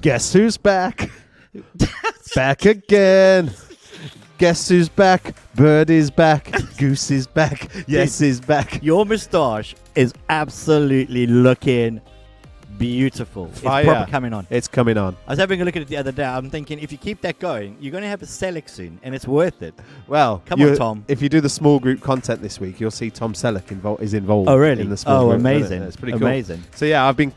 Guess who's back? Back again. Guess who's back? Bird is back. Goose is back. Yes is back. Your moustache is absolutely looking beautiful. Fire. It's proper coming on. It's coming on. I was having a look at it the other day. I'm thinking, if you keep that going, you're going to have a Selleck soon, and it's worth it. Well, come on, Tom. If you do the small group content this week, you'll see Tom Selleck is involved. Oh, really? In the small group. Amazing! It's pretty cool. Amazing. So yeah, I've been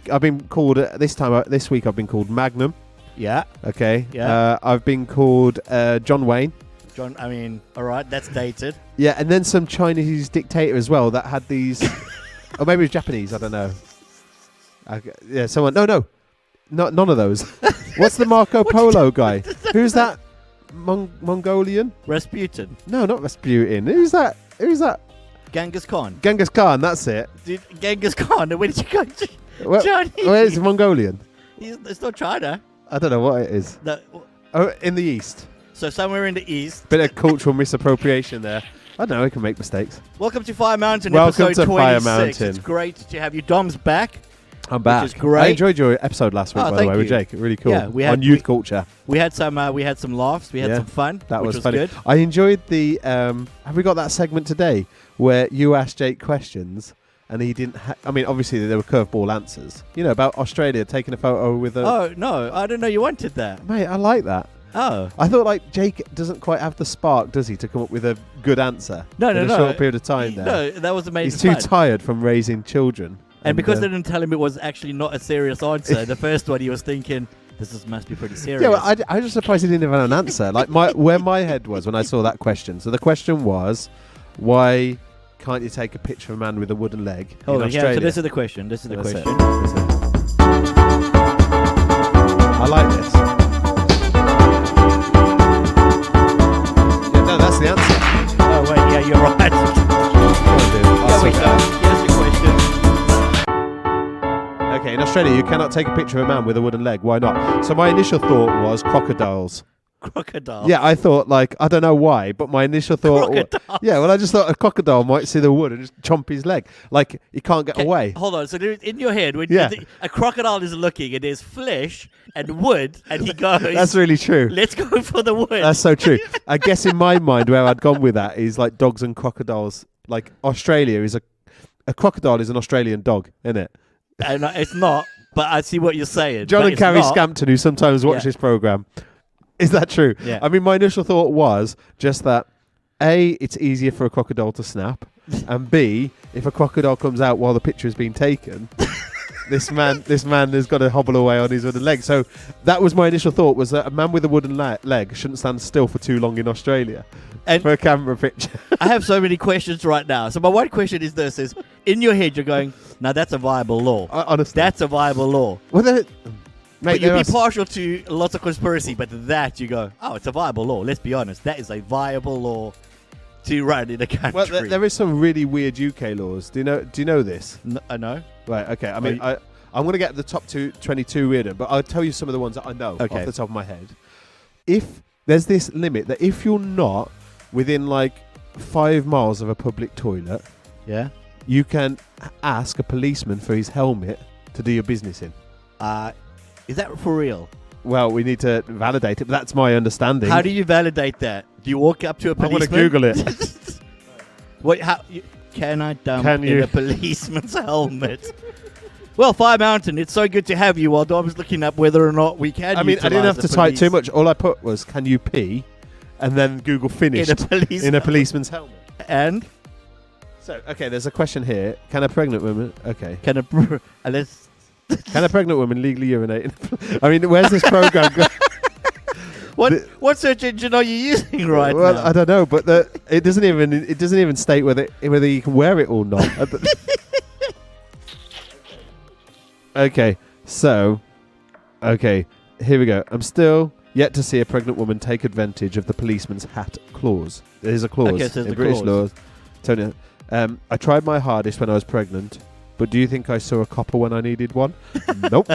called this week. I've been called Magnum. Yeah. Okay. Yeah. I've been called John Wayne. All right, that's dated. Yeah, and then some Chinese dictator as well that had these, or maybe it was Japanese. I don't know. Someone. No, none of those. What's the Marco Polo guy? Who's that? Mongolian? Rasputin. No, not Rasputin. Who's that? Genghis Khan. Genghis Khan. That's it. Dude, Genghis Khan. Where did you go to? Johnny. Where is Mongolian? It's not China. I don't know what it is. In the east. So somewhere in the east. Bit of cultural misappropriation there. I don't know. We can make mistakes. Welcome to Fire Mountain. Welcome episode to 26. Fire Mountain. It's great to have you. Dom's back. I'm back. Which is great. I enjoyed your episode last week, by the way, with Jake. Really cool. Yeah, on youth culture. We had some laughs. We had some fun. That was funny. Good. I enjoyed the. Have we got that segment today where you asked Jake questions and he didn't? I mean, obviously there were curveball answers. You know about Australia taking a photo with a. Oh no! I didn't know you wanted that. Mate, I like that. Oh. I thought Jake doesn't quite have the spark, does he, to come up with a good answer? No, in a short period of time. No, that was amazing. He's too tired from raising children. And because they didn't tell him it was actually not a serious answer, the first one he was thinking, must be pretty serious. Yeah, well, I was surprised he didn't have an answer. Where my head was when I saw that question. So the question was, why can't you take a picture of a man with a wooden leg in Australia? Yeah, so this is the question. That's it. I like this. Yeah, no, that's the answer. Oh, wait, yeah, you're right. Here we go. Here's the question. Okay, in Australia, you cannot take a picture of a man with a wooden leg. Why not? So my initial thought was crocodiles. Crocodile? Yeah, I thought, I don't know why, but my initial thought... I just thought a crocodile might see the wood and just chomp his leg. He can't get away. Hold on. So in your head, when a crocodile is looking and there's flesh and wood, and he goes... That's really true. Let's go for the wood. That's so true. I guess in my mind, where I'd gone with that is dogs and crocodiles. Australia is a crocodile is an Australian dog, isn't it? It's not, but I see what you're saying. John and Carrie Scampton, who sometimes watch this programme. Is that true? Yeah. I mean, my initial thought was just that, A, it's easier for a crocodile to snap, and B, if a crocodile comes out while the picture is being taken, this man has got to hobble away on his wooden leg. So that was my initial thought, was that a man with a wooden leg shouldn't stand still for too long in Australia for a camera picture. I have so many questions right now. So my one question is this, is in your head you're going, now that's a viable law. Honestly. That's a viable law. Well, mate, you'd be partial to lots of conspiracy, but that you go, it's a viable law. Let's be honest. That is a viable law to run in a country. Well, there is some really weird UK laws. Do you know this? I know. Right, okay. I mean, I'm going to get the top 22 weirder, but I'll tell you some of the ones that I know off the top of my head. If there's this limit that if you're not within 5 miles of a public toilet, you can ask a policeman for his helmet to do your business in. Is that for real? Well, we need to validate it, but that's my understanding. How do you validate that? Do you walk up to a policeman? I want to Google it. Wait, can I dump in a policeman's helmet? Well, Fire Mountain, it's so good to have you. While Dom's looking up whether or not we can. I mean, I didn't have to type too much. All I put was, "Can you pee?" and then Google finished in a policeman's helmet. And so, okay, there's a question here. Can a pregnant woman? Okay. Can a pregnant woman legally urinate? I mean, where's this program going? What search engine are you using right now? Well, I don't know, but it doesn't even state whether you can wear it or not. Okay, so here we go. I'm still yet to see a pregnant woman take advantage of the policeman's hat clause. There's a clause in British laws. Tony, I tried my hardest when I was pregnant, but do you think I saw a copper when I needed one? Nope.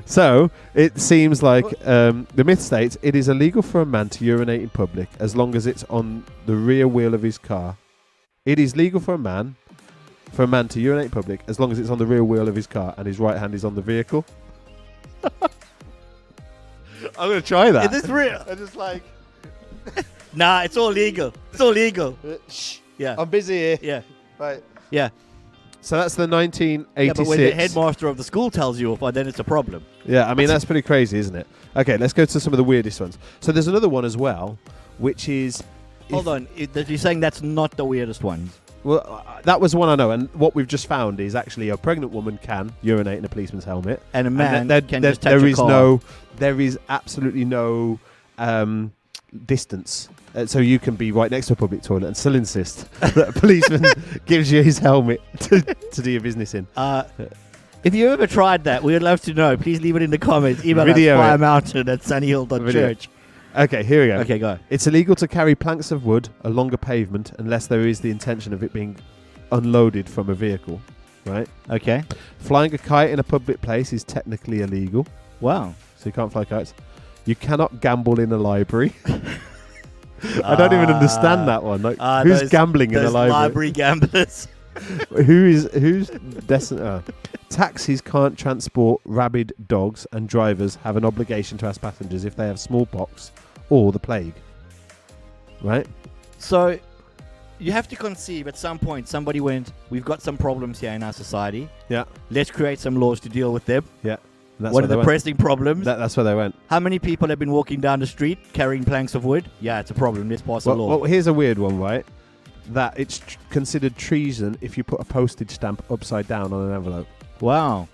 So, it seems like the myth states it is illegal for a man to urinate in public as long as it's on the rear wheel of his car. It is legal for a man to urinate in public as long as it's on the rear wheel of his car and his right hand is on the vehicle. I'm going to try that. Is this real? I'm just like... Nah, it's all legal. It's all legal. Shh. Yeah. I'm busy here. Yeah. Right. Yeah. So that's the 1986. Yeah, but when the headmaster of the school tells you off, then it's a problem. Yeah, I mean, that's pretty crazy, isn't it? Okay, let's go to some of the weirdest ones. So there's another one as well, which is... Hold on. You're saying that's not the weirdest ones? Well, that was one I know, and what we've just found is actually a pregnant woman can urinate in a policeman's helmet, and a man can just touch there a is car. There is absolutely no distance, so you can be right next to a public toilet and still insist that a policeman gives you his helmet to do your business in. If you ever tried that, we would love to know. Please leave it in the comments. Email us firemountain@sunnyhill.church. Okay, here we go. Okay, go. It's illegal to carry planks of wood along a pavement unless there is the intention of it being unloaded from a vehicle, right? Okay. Flying a kite in a public place is technically illegal, Wow. so you can't fly kites. You cannot gamble in a library. I don't even understand that one. Like, who's gambling in a library? Library gamblers. who's taxis can't transport rabid dogs, and drivers have an obligation to ask passengers if they have smallpox or the plague. Right? So you have to conceive at some point somebody went, we've got some problems here in our society. Yeah. Let's create some laws to deal with them. Yeah. What are the pressing problems? That's where they went. How many people have been walking down the street carrying planks of wood? Yeah, it's a problem. Let's pass a law. Well, here's a weird one, right? That it's considered treason if you put a postage stamp upside down on an envelope. Wow.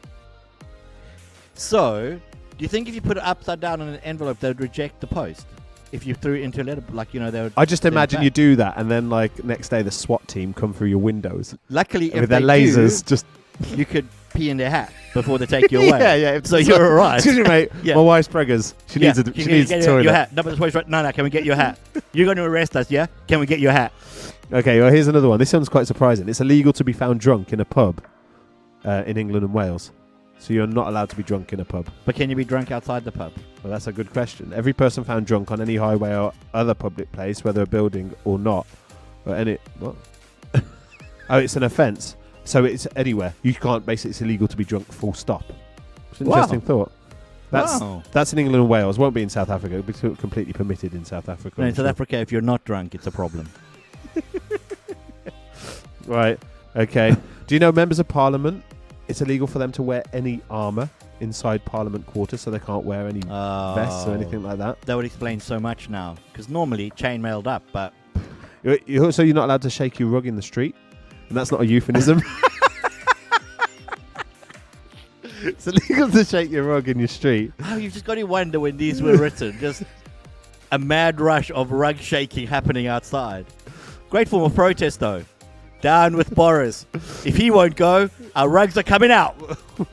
So, do you think if you put it upside down on an envelope, they would reject the post? If you threw it into a letter, like, they would... I just imagine you do that, and then, like, next day the SWAT team come through your windows. Luckily, if with their lasers, you could pee in their hat before they take you away. Yeah. So you're all right. Excuse me, mate. Yeah. My wife's preggers. She needs a toilet. Your hat. No, can we get your hat? You're going to arrest us, yeah? Can we get your hat? Okay, well, here's another one. This one's quite surprising. It's illegal to be found drunk in a pub in England and Wales. So you're not allowed to be drunk in a pub. But can you be drunk outside the pub? Well, that's a good question. Every person found drunk on any highway or other public place, whether a building or not, or any... What? Oh, it's an offence. So it's anywhere. You can't... Basically, it's illegal to be drunk, full stop. It's an interesting thought. That's in England and Wales. Won't be in South Africa. It'll be completely permitted in South Africa. No, in South Africa, if you're not drunk, it's a problem. Right. Okay. Do you know members of Parliament? It's illegal for them to wear any armour inside Parliament quarters, so they can't wear any vests or anything like that. That would explain so much now, because normally chainmailed up, but... So you're not allowed to shake your rug in the street? And that's not a euphemism. It's illegal to shake your rug in your street. Oh, you've just got to wonder when these were written. Just a mad rush of rug shaking happening outside. Great form of protest, though. Down with Boris. If he won't go, our rugs are coming out.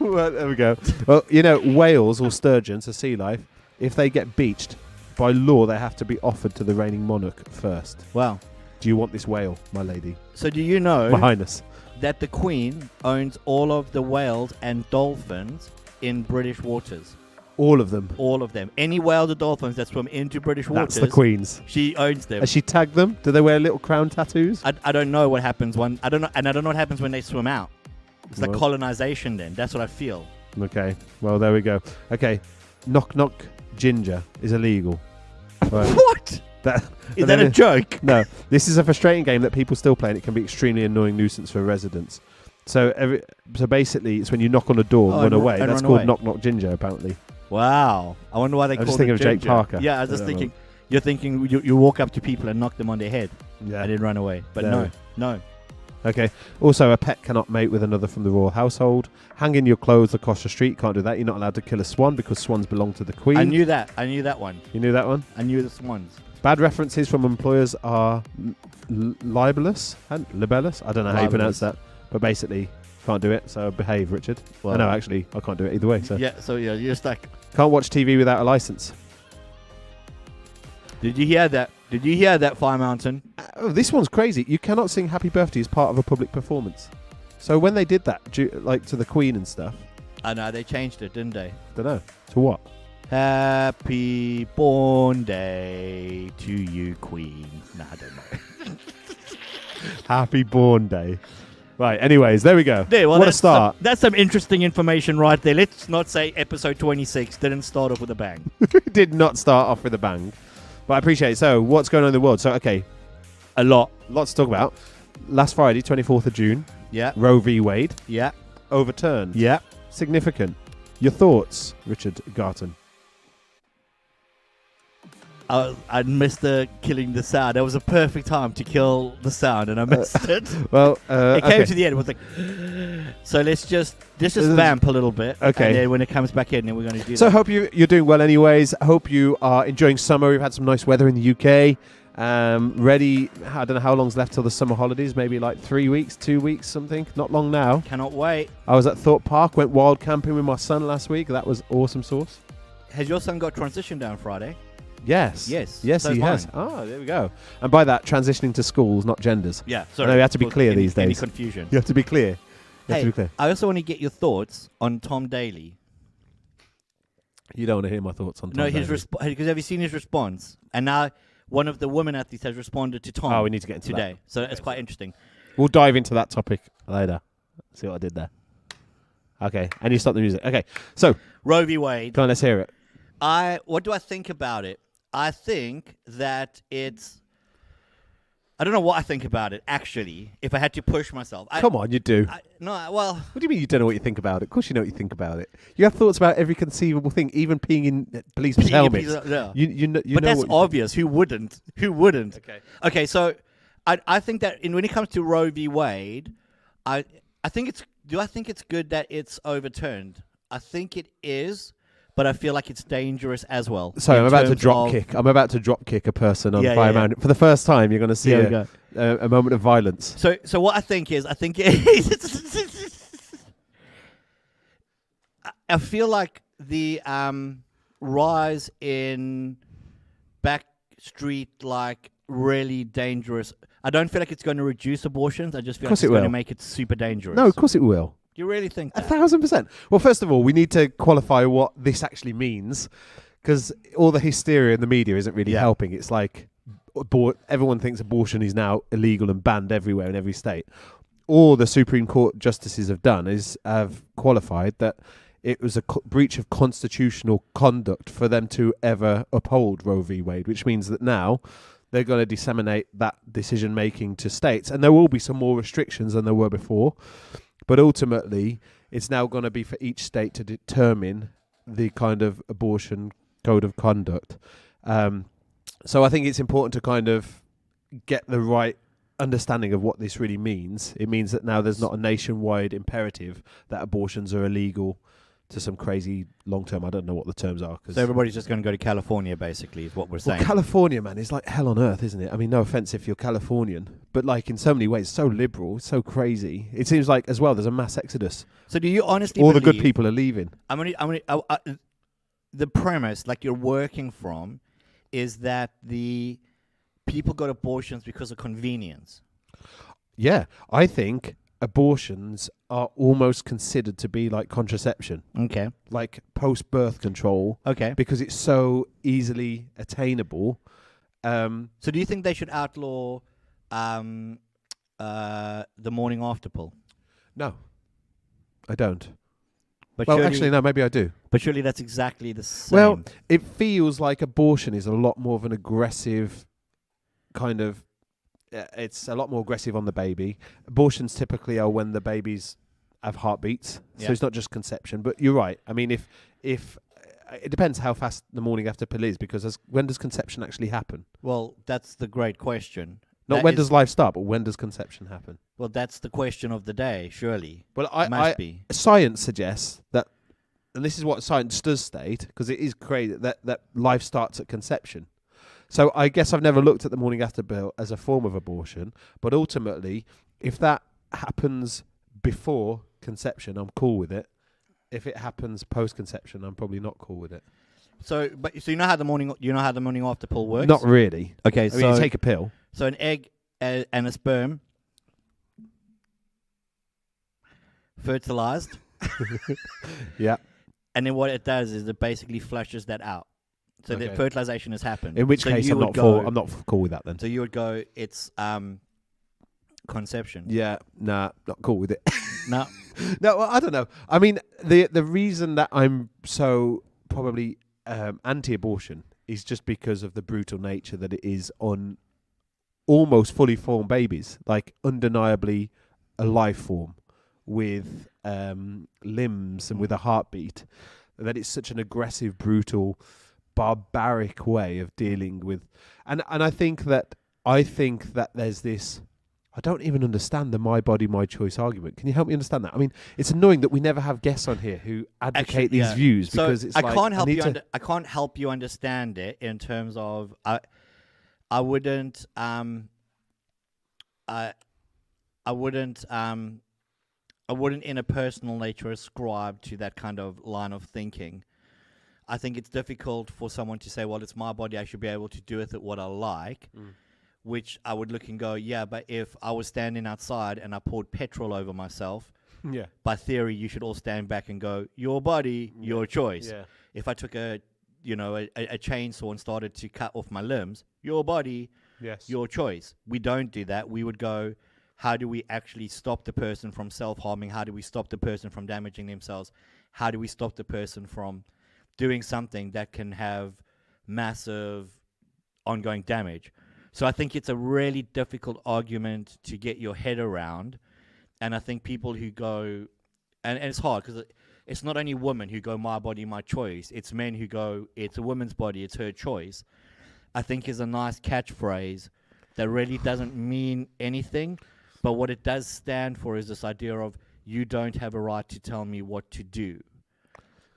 Well, there we go. Well, whales or sturgeons, a sea life, if they get beached, by law they have to be offered to the reigning monarch first. Wow. Do you want this whale, my lady? So do you know... My Highness. That the Queen owns all of the whales and dolphins in British waters. All of them? All of them. Any whales or dolphins that swim into British waters... That's the Queen's. She owns them. Has she tagged them? Do they wear little crown tattoos? I don't know what happens I don't know what happens when they swim out. It's like colonization then. That's what I feel. Okay. Well, there we go. Okay. Knock knock ginger is illegal. Right. What? Is that a joke? No. This is a frustrating game that people still play, and it can be extremely annoying nuisance for residents. So basically, it's when you knock on a door and run away. That's called knock knock ginger, apparently. Wow. I wonder why they call it just thinking of ginger. Jake Parker. Yeah, I was just thinking. You're thinking you walk up to people and knock them on their head. Yeah. And then run away. But no. Okay. Also, a pet cannot mate with another from the royal household. Hanging your clothes across the street, can't do that. You're not allowed to kill a swan because swans belong to the Queen. I knew that one. You knew that one? I knew the swans. Bad references from employers are libelous. I don't know how you pronounce that. But basically, can't do it, so behave, Richard. Well, no, actually, I can't do it either way. So you're stuck. Can't watch TV without a license. Did you hear that, Fire Mountain? This one's crazy. You cannot sing Happy Birthday as part of a public performance. So when they did that, like to the Queen and stuff... I know, they changed it, didn't they? Don't know. To what? Happy born day to you, Queen. No, I don't know. Happy born day. Right. Anyways, there we go. There, well, what a start. That's some interesting information right there. Let's not say episode 26 didn't start off with a bang. Did not start off with a bang. But I appreciate it. So, what's going on in the world? So, okay. Lots to talk about. Last Friday, 24th of June. Yeah. Roe v. Wade. Yeah. Overturned. Yeah. Significant. Your thoughts, Richard Garton? I missed killing the sound. That was a perfect time to kill the sound, and I missed it. Well, it came to the end. It was like, so let's just vamp a little bit. Okay. And then when it comes back in, then we're going to do So, that. I hope you're doing well anyways. I hope you are enjoying summer. We've had some nice weather in the UK. Ready, I don't know how long's left till the summer holidays. Maybe like 3 weeks, 2 weeks, something. Not long now. Cannot wait. I was at Thorpe Park, went wild camping with my son last week. That was awesome sauce. Has your son got transition down Friday? Yes. Yes. Yes, So he mine. has. Oh, there we go. And by that, transitioning to schools, not genders. Yeah. I Sorry. know we have to be clear these Any days. confusion? You have to be clear. You have Hey, to be clear. I also want to get your thoughts on Tom Daly. You don't want to hear my thoughts on Tom No, his Daly. because have you seen his response? And now one of the women athletes has responded to Tom. Oh, we need to get into today. that. So it's quite interesting. We'll dive into that topic later. See what I did there. Okay, and you stop the music. Okay, so Roe v. Wade. come on, let's hear it. What do I think about it? I think that it's. I don't know what I think about it, actually, if I had to push myself. Come on, you do. Well. What do you mean you don't know what you think about it? Of course you know what you think about it. You have thoughts about every conceivable thing, even peeing in policemen's helmets. Yeah. You know But that's what obvious. Who wouldn't? Okay. Okay, so I think that when it comes to Roe v. Wade, I think it's. Do I think it's good that it's overturned? I think it is, but I feel like it's dangerous as well. Sorry, I'm about to terms drop of- kick. I'm about to drop kick a person on Yeah, Fire yeah, Mountain. For the first time, you're going to see There we go. a moment of violence. So what I think is, I feel like the rise in backstreet, like really dangerous. I don't feel like it's going to reduce abortions. I just feel like it's going to make it super dangerous. No, of course it will. Do you really think that? 1,000%. Well, first of all, we need to qualify what this actually means, because all the hysteria in the media isn't really helping. It's like everyone thinks abortion is now illegal and banned everywhere in every state. All the Supreme Court justices have done is have qualified that it was a breach of constitutional conduct for them to ever uphold Roe v. Wade, which means that now they're going to disseminate that decision-making to states, and there will be some more restrictions than there were before. But ultimately, it's now going to be for each state to determine the kind of abortion code of conduct. So I think it's important to kind of get the right understanding of what this really means. It means that now there's not a nationwide imperative that abortions are illegal to some crazy long-term, I don't know what the terms are. So everybody's just going to go to California, basically, is what we're saying. Well, California, man, is like hell on earth, isn't it? I mean, no offense if you're Californian, but like in so many ways, so liberal, so crazy. It seems like as well there's a mass exodus. So do you honestly All the good believe- people are leaving. the premise, like you're working from, is that the people got abortions because of convenience. Yeah, I think abortions are almost considered to be like contraception, Okay. like post-birth control, Okay. because it's so easily attainable. So do you think they should outlaw the morning after pill? No, I don't. But Well, surely, actually, no, maybe I do. But surely that's exactly the same. Well, it feels like abortion is a lot more of an aggressive kind of. It's a lot more aggressive on the baby. Abortions typically are when the babies have heartbeats, so it's not just conception. But you're right. I mean, if it depends how fast the morning after pill is, because when does conception actually happen? Well, that's the great question. Not when does life start, but when does conception happen? Well, that's the question of the day, surely. Well, Must be. Science suggests that, and this is what science does state, because it is crazy that life starts at conception. So I guess I've never looked at the morning after pill as a form of abortion, but ultimately, if that happens before conception, I'm cool with it. If it happens post-conception, I'm probably not cool with it. So you know how the morning after pill works? Not really. Okay, I mean, you take a pill. So an egg and a sperm fertilized. Yeah. And then what it does is it basically flushes that out. So the Okay. fertilization has happened. In which So case, you I'm would not go- cool with that then. So you would go, it's conception. Yeah, nah, not cool with it. No. No, well, I don't know. I mean, the reason that I'm so probably anti-abortion is just because of the brutal nature that it is on almost fully formed babies, like undeniably a life form with limbs and with a heartbeat. That it's such an aggressive, brutal, barbaric way of dealing with, and I think that there's this. I don't even understand the my body, my choice argument. Can you help me understand that? I mean, it's annoying that we never have guests on here who advocate these views because it's I like can't help you. I can't help you understand it in terms of I wouldn't I wouldn't in a personal nature ascribe to that kind of line of thinking. I think it's difficult for someone to say, well, it's my body, I should be able to do with it what I like. Which I would look and go, yeah, but if I was standing outside and I poured petrol over myself, yeah, by theory, you should all stand back and go, your body, your choice. Yeah. If I took a chainsaw and started to cut off my limbs, your body, yes, your choice. We don't do that. We would go, how do we actually stop the person from self-harming? How do we stop the person from damaging themselves? How do we stop the person from doing something that can have massive ongoing damage? So I think it's a really difficult argument to get your head around. And I think people who go, and it's hard because it's not only women who go, my body, my choice. It's men who go, it's a woman's body, it's her choice. I think is a nice catchphrase that really doesn't mean anything. But what it does stand for is this idea of you don't have a right to tell me what to do,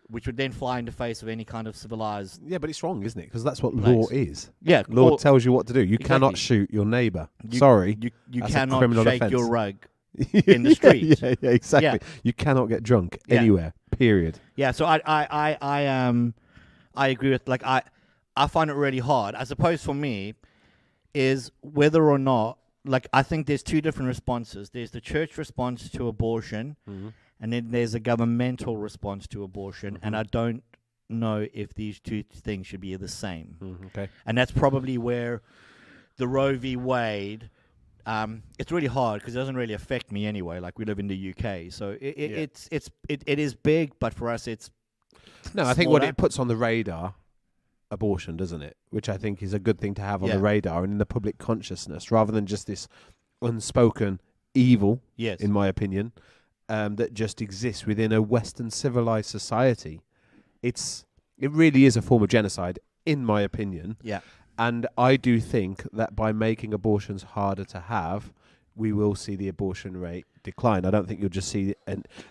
which would then fly in the face of any kind of civilized. Yeah, but it's wrong, isn't it? Because that's what place. law is. Yeah, law tells you what to do. You exactly. cannot shoot your neighbour. Sorry, you that's cannot a criminal shake offence. your rug in the street. Yeah, exactly. Yeah. You cannot get drunk anywhere. Period. Yeah, so I agree with I find it really hard. I suppose for me is whether or not I think there's two different responses. There's the church response to abortion. And then there's a governmental response to abortion, and I don't know if these two things should be the same. Okay. And that's probably where the Roe v. Wade, it's really hard because it doesn't really affect me anyway. Like, we live in the UK, so it is big, but for us it's no. I think what it puts on the radar, abortion, doesn't it? Which I think is a good thing to have on the radar and in the public consciousness, rather than just this unspoken evil. Yes. In my opinion. That just exists within a Western civilized society. It really is a form of genocide, in my opinion. Yeah. And I do think that by making abortions harder to have, we will see the abortion rate decline. I don't think you'll just see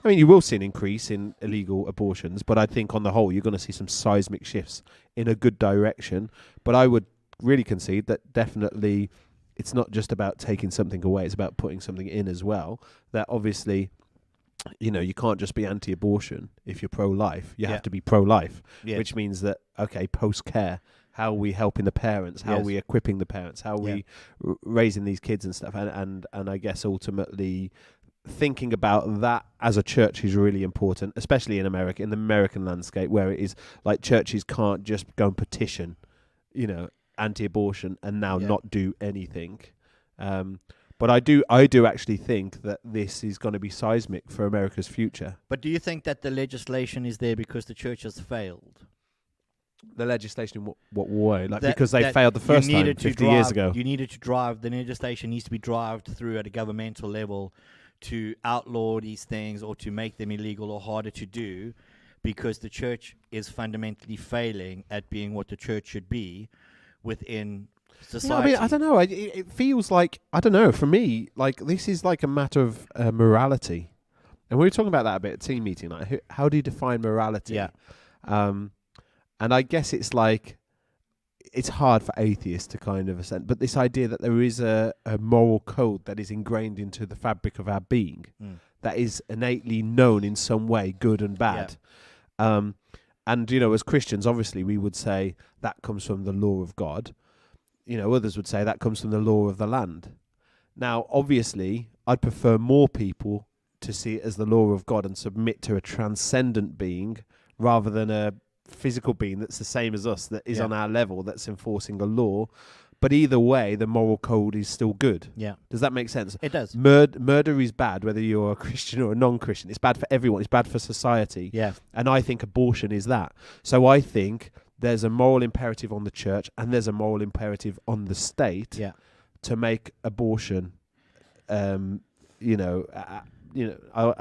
you will see an increase in illegal abortions, but I think on the whole you're going to see some seismic shifts in a good direction. But I would really concede that definitely it's not just about taking something away, it's about putting something in as well. That obviously, you can't just be anti-abortion if you're pro-life. You have to be pro-life, which means that, okay, post-care, how are we helping the parents? How are we equipping the parents? How are we raising these kids and stuff? And I guess ultimately thinking about that as a church is really important, especially in America, in the American landscape, where it is like churches can't just go and petition, anti-abortion and now not do anything. But I do actually think that this is going to be seismic for America's future. But do you think that the legislation is there because the church has failed? The legislation in what way? Because they failed the first time 50 years ago. You needed to drive, the legislation needs to be driven through at a governmental level to outlaw these things or to make them illegal or harder to do, because the church is fundamentally failing at being what the church should be within society. I don't know. It feels like, I don't know, for me, this is like a matter of morality. And we were talking about that a bit at team meeting. How do you define morality? Yeah. And I guess it's it's hard for atheists to kind of assent, but this idea that there is a moral code that is ingrained into the fabric of our being, that is innately known in some way, good and bad. Yeah. And, as Christians, obviously, we would say that comes from the law of God. Others would say that comes from the law of the land. Now, obviously, I'd prefer more people to see it as the law of God and submit to a transcendent being rather than a physical being that's the same as us, that is on our level, that's enforcing a law. But either way, the moral code is still good. Yeah. Does that make sense? It does. Murder is bad, whether you're a Christian or a non-Christian. It's bad for everyone. It's bad for society. Yeah. And I think abortion is that. So I think there's a moral imperative on the church and there's a moral imperative on the state to make abortion, I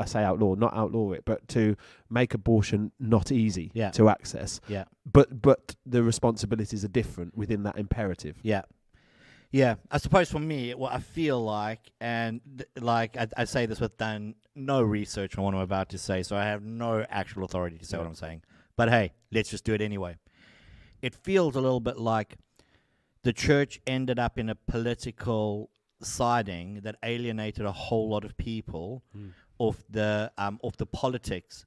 say outlaw, not outlaw it, but to make abortion not easy to access. Yeah. But the responsibilities are different within that imperative. Yeah. Yeah. I suppose for me, what I feel like, and I say this with done no research on what I'm about to say, so I have no actual authority to say what I'm saying. But hey, let's just do it anyway. It feels a little bit like the church ended up in a political siding that alienated a whole lot of people off the politics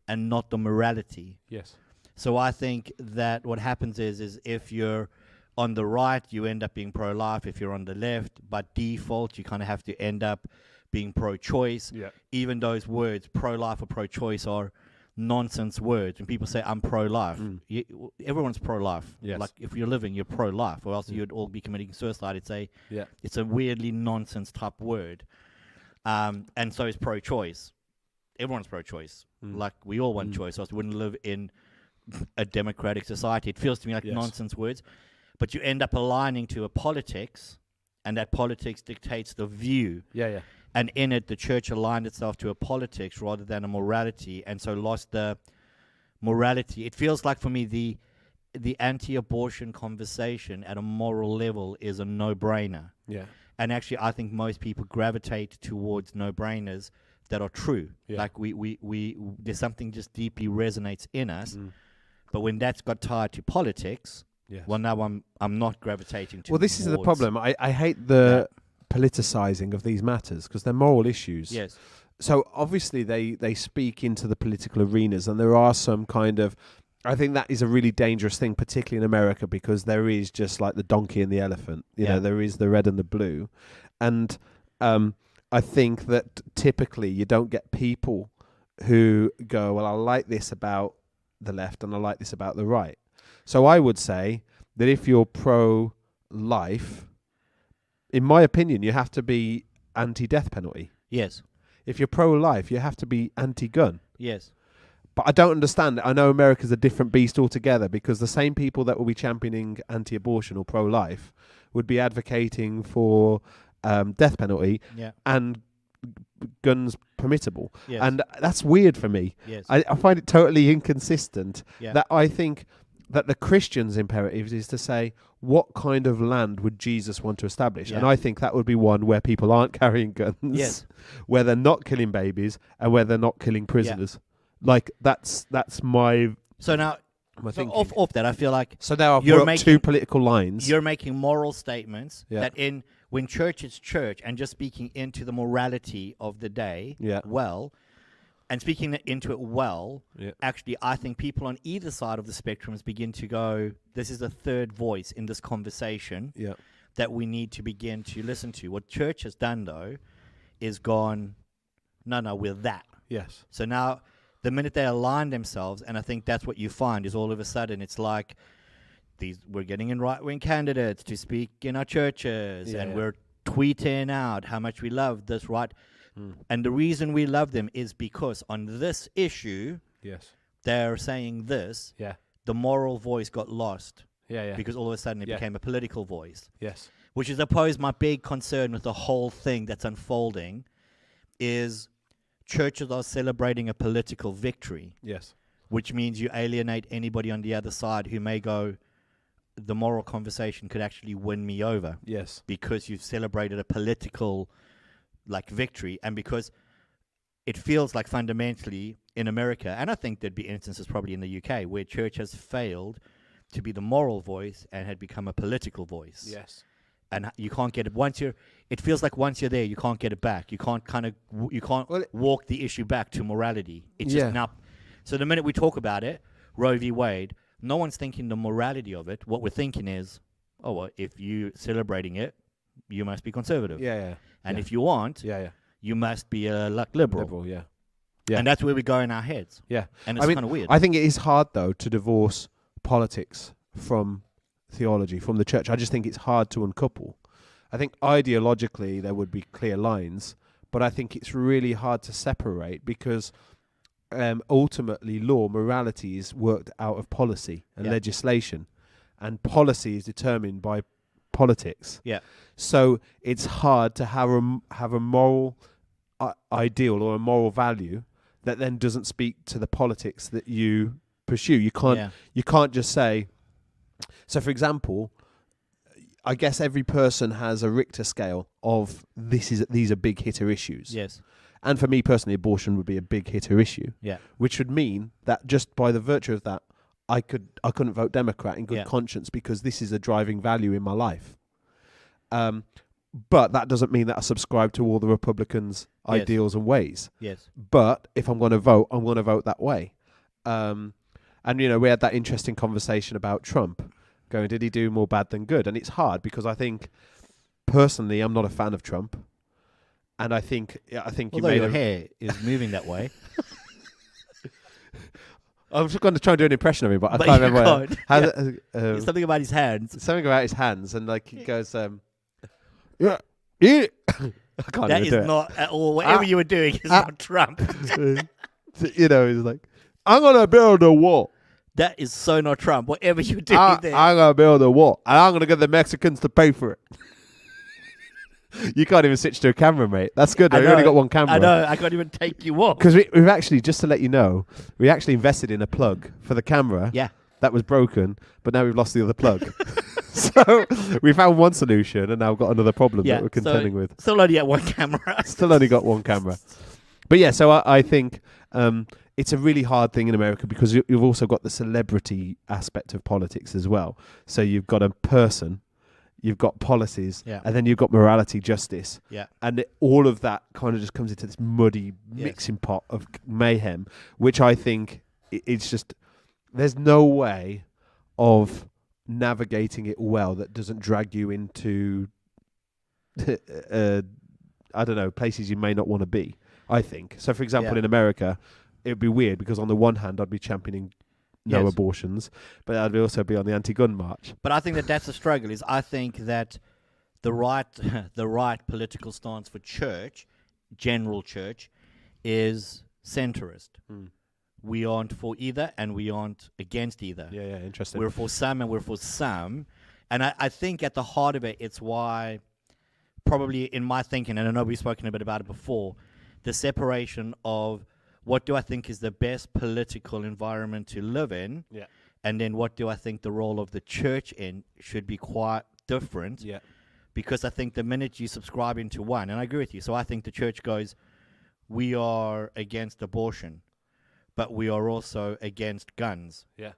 and not the morality. Yes. So I think that what happens is if you're on the right, you end up being pro-life. If you're on the left, by default, you kind of have to end up being pro-choice. Yeah. Even those words, pro-life or pro-choice, are nonsense words. When people say I'm pro-life, everyone's pro-life. Yes. Like if you're living, you're pro-life, or else you'd all be committing suicide. It's a weirdly nonsense type word. And so is pro-choice. Everyone's pro-choice. Like we all want choice, or else we wouldn't live in a democratic society. It feels to me like nonsense words. But you end up aligning to a politics, and that politics dictates the view. Yeah. And in it, the church aligned itself to a politics rather than a morality, and so lost the morality. It feels like for me the anti-abortion conversation at a moral level is a no-brainer. Yeah. And actually, I think most people gravitate towards no-brainers that are true. Yeah. Like we there's something just deeply resonates in us. But when that's got tied to politics, well, now I'm not gravitating to. Well, this is the problem. I hate the politicizing of these matters because they're moral issues. Yes. So obviously they speak into the political arenas, and there are some kind of. I think that is a really dangerous thing, particularly in America, because there is just like the donkey and the elephant. You know, there is the red and the blue, and I think that typically you don't get people who go, well, I like this about the left and I like this about the right. So I would say that if you're pro-life, in my opinion, you have to be anti-death penalty. Yes. If you're pro-life, you have to be anti-gun. Yes. But I don't understand it. I know America's a different beast altogether, because the same people that will be championing anti-abortion or pro-life would be advocating for death penalty and guns permissible. Yes. And that's weird for me. Yes. I find it totally inconsistent Yeah. that I think that the Christian's imperative is to say, what kind of land would Jesus want to establish? And I think that would be one where people aren't carrying guns, where they're not killing babies, and where they're not killing prisoners. Like that's my. So now, off that, I feel like so now I've you're brought making two political lines. You're making moral statements that when church is church, and just speaking into the morality of the day, and speaking into it well, actually, I think people on either side of the spectrums begin to go, this is a third voice in this conversation that we need to begin to listen to. What church has done, though, is gone, no, we're that. Yes. So now, the minute they align themselves, and I think that's what you find, is all of a sudden it's like, we're getting in right-wing candidates to speak in our churches, and we're tweeting out how much we love this right. And the reason we love them is because on this issue, they're saying this, the moral voice got lost. Because all of a sudden it became a political voice. Yes. Which is, I suppose, my big concern with the whole thing that's unfolding is churches are celebrating a political victory. Yes. Which means you alienate anybody on the other side who may go, the moral conversation could actually win me over. Yes. Because you've celebrated a political victory, and because it feels like fundamentally in America, and I think there'd be instances probably in the UK where church has failed to be the moral voice and had become a political voice. Yes. And you can't get it it feels like once you're there, you can't get it back. You can't walk the issue back to morality. It's just now. So the minute we talk about it, Roe v. Wade, no one's thinking the morality of it. What we're thinking is, oh, well, if you're celebrating it, you must be conservative. And if you aren't, you must be a liberal. And that's where we go in our heads. And it's kind of weird. I think it is hard, though, to divorce politics from theology from the church. I just think it's hard to uncouple. I think ideologically there would be clear lines, but I think it's really hard to separate because ultimately morality is worked out of policy and legislation, and policy is determined by politics. Yeah. So it's hard to have a moral ideal or a moral value that then doesn't speak to the politics that you pursue. You can't just say. So, for example, I guess every person has a Richter scale of these are big hitter issues. Yes. And for me personally, abortion would be a big hitter issue. Yeah. Which would mean that just by the virtue of that, I couldn't vote Democrat in good conscience because this is a driving value in my life. But that doesn't mean that I subscribe to all the Republicans' ideals and ways. Yes. But if I'm going to vote, I'm going to vote that way. And we had that interesting conversation about Trump. Going, did he do more bad than good? And it's hard because I think personally, I'm not a fan of Trump. And I think although your hair is moving that way. I was going to try and do an impression of him, but I can't remember. It's something about his hands. Something about his hands, and like he goes, yeah. I can't that even is do it. not at all. Whatever you were doing is not Trump. He's like, I'm going to build a wall. That is so not Trump. Whatever you're doing there. I'm going to build a wall, and I'm going to get the Mexicans to pay for it. You can't even switch to a camera, mate. That's good. We've only got one camera. I know. I can't even take you off. Because we've actually, just to let you know, we actually invested in a plug for the camera. Yeah. That was broken, but now we've lost the other plug. So we found one solution, and now we've got another problem that we're contending with. Still only got one camera. Still only got one camera. But yeah, so I think it's a really hard thing in America because you've also got the celebrity aspect of politics as well. So you've got a person, you've got policies, and then you've got morality, justice. Yeah. And all of that kind of just comes into this muddy mixing pot of mayhem, which I think it's just, there's no way of navigating it well that doesn't drag you into, I don't know, places you may not want to be, I think. So, for example, in America, it would be weird because on the one hand, I'd be championing no abortions, but I'd also be on the anti-gun march. But I think that's the struggle. Is I think that the right political stance for church, general church, is centrist. We aren't for either, and we aren't against either. Yeah, interesting. We're for some, and we're for some. And I think at the heart of it, it's why, probably in my thinking, and I know we've spoken a bit about it before, the separation of what do I think is the best political environment to live in, and then what do I think the role of the church in should be quite different. Yeah. Because I think the minute you subscribe into one, and I agree with you, so I think the church goes, we are against abortion, but we are also against guns. Yeah.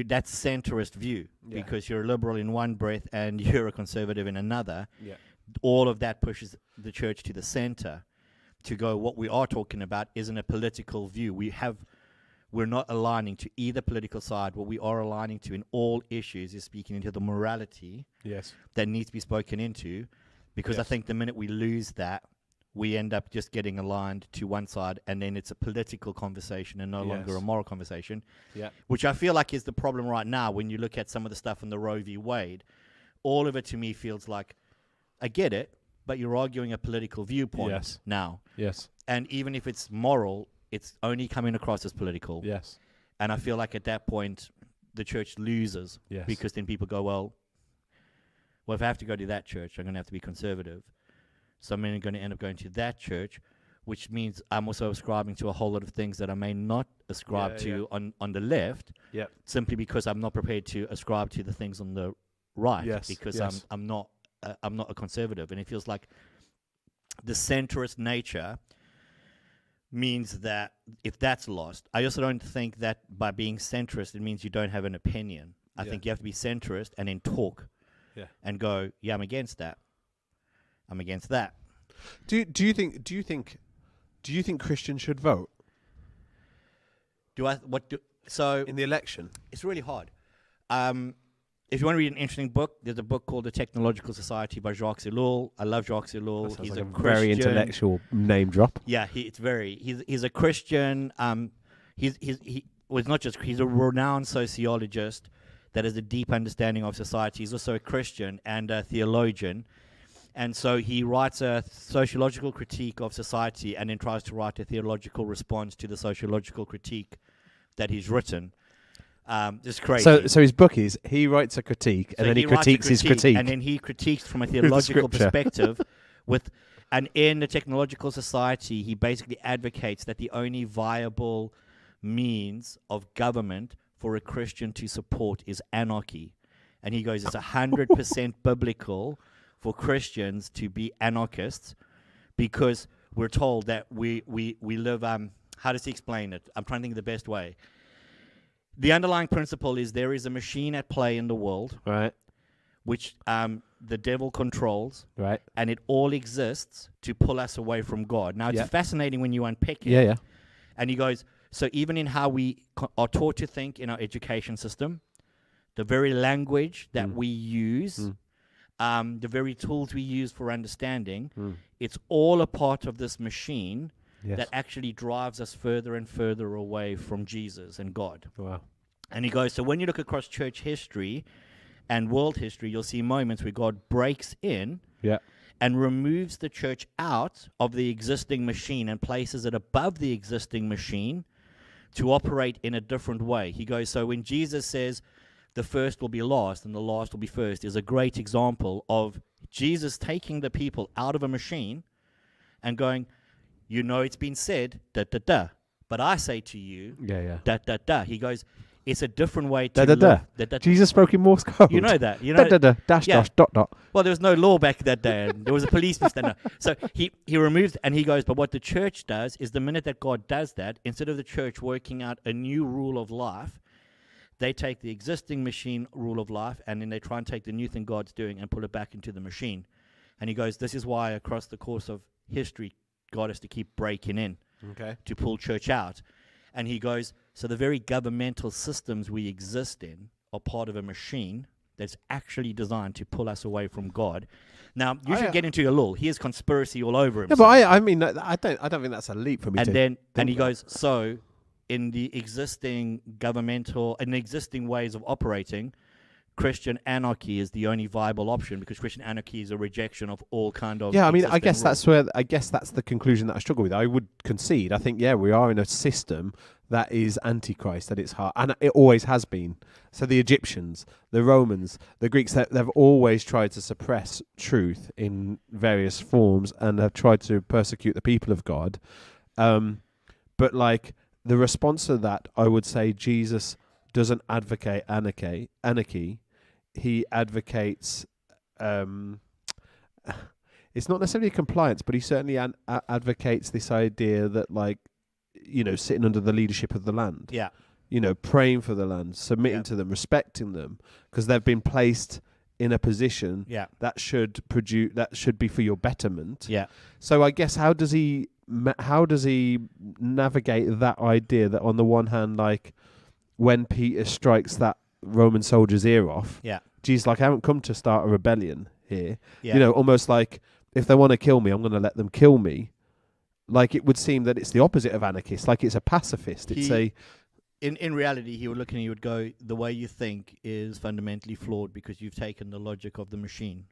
That's centrist view, because you're a liberal in one breath and you're a conservative in another. Yeah. All of that pushes the church to the center to go, what we are talking about isn't a political view. We're not aligning to either political side. What we are aligning to in all issues is speaking into the morality that needs to be spoken into, because I think the minute we lose that, we end up just getting aligned to one side, and then it's a political conversation and no longer a moral conversation, which I feel like is the problem right now. When you look at some of the stuff in the Roe v. Wade, all of it to me feels like, I get it, but you're arguing a political viewpoint now. Yes. And even if it's moral, it's only coming across as political. Yes. And I feel like at that point, the church loses, because then people go, well, if I have to go to that church, I'm going to have to be conservative. So I'm going to end up going to that church, which means I'm also ascribing to a whole lot of things that I may not ascribe to on the left, simply because I'm not prepared to ascribe to the things on the right, because I'm not a conservative. And it feels like the centrist nature means that if that's lost, I also don't think that by being centrist, it means you don't have an opinion. I think you have to be centrist and then talk and go, I'm against that. I'm against that. Do you think Christians should vote? So in the election? It's really hard. If you want to read an interesting book, there's a book called The Technological Society by Jacques Ellul. I love Jacques Ellul. He's like a very intellectual name drop. Yeah, he's a Christian. He's a renowned sociologist that has a deep understanding of society. He's also a Christian and a theologian. And so he writes a sociological critique of society and then tries to write a theological response to the sociological critique that he's written. It's crazy. So his book is, he writes a critique, and then he critiques his critique. And then he critiques from a theological perspective and in the technological society, he basically advocates that the only viable means of government for a Christian to support is anarchy. And he goes, it's 100% biblical for Christians to be anarchists, because we're told that we live, how does he explain it? I'm trying to think of the best way. The underlying principle is there is a machine at play in the world, Right. which the devil controls, Right. and it all exists to pull us away from God. Now, it's fascinating when you unpick it. Yeah. And he goes, so even in how we are taught to think in our education system, the very language that we use, the very tools we use for understanding, it's all a part of this machine that actually drives us further and further away from Jesus and God. Wow. And he goes, so when you look across church history and world history, you'll see moments where God breaks in and removes the church out of the existing machine and places it above the existing machine to operate in a different way. He goes, so when Jesus says the first will be last and the last will be first, is a great example of Jesus taking the people out of a machine and going, you know, it's been said, da-da-da, but I say to you, da-da-da. He goes, it's a different way to live. Da-da-da. Jesus spoke in Morse code. You know that. You know da-da-da, dash, dash, dot, dot. Well, there was no law back that day. And there was a policeman standing there. So he removes, and he goes, but what the church does is the minute that God does that, instead of the church working out a new rule of life, they take the existing machine rule of life, and then they try and take the new thing God's doing and put it back into the machine. And he goes, this is why across the course of history, God has to keep breaking in to pull church out. And he goes, so the very governmental systems we exist in are part of a machine that's actually designed to pull us away from God. Now, you should get into a law. He has conspiracy all over him. Yeah, but I mean, I don't think that's a leap for me. And he goes, so in the existing governmental and existing ways of operating, Christian anarchy is the only viable option, because Christian anarchy is a rejection of all kind of. Yeah, I mean, I guess that's the conclusion that I struggle with. I would concede. I think, we are in a system that is antichrist at its heart, and it always has been. So the Egyptians, the Romans, the Greeks, they've always tried to suppress truth in various forms and have tried to persecute the people of God. But like the response to that, I would say Jesus doesn't advocate anarchy. He advocates, it's not necessarily compliance, but he certainly advocates this idea that, like, sitting under the leadership of the land. Yeah. Praying for the land, submitting to them, respecting them, because they've been placed in a position that should be for your betterment. Yeah. So I guess how does he navigate that idea that on the one hand, like, when Peter strikes that Roman soldier's ear off, Jesus, like, I haven't come to start a rebellion here. Almost like, if they want to kill me, I'm going to let them kill me. Like, it would seem that it's the opposite of anarchist. Like, it's a pacifist. In reality, he would look and he would go, the way you think is fundamentally flawed, because you've taken the logic of the machine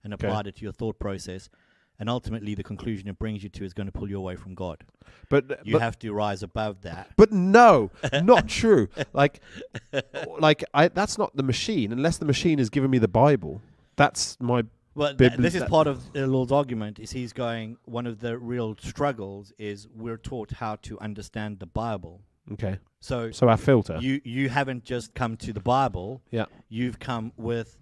and applied it to your thought process. And ultimately, the conclusion it brings you to is going to pull you away from God. But you have to rise above that. But no, not true. That's not the machine. Unless the machine has given me the Bible, that's my. Well, this is part of the Lord's argument. Is he's going? One of the real struggles is we're taught how to understand the Bible. Okay. So our filter. You haven't just come to the Bible. Yeah. You've come with.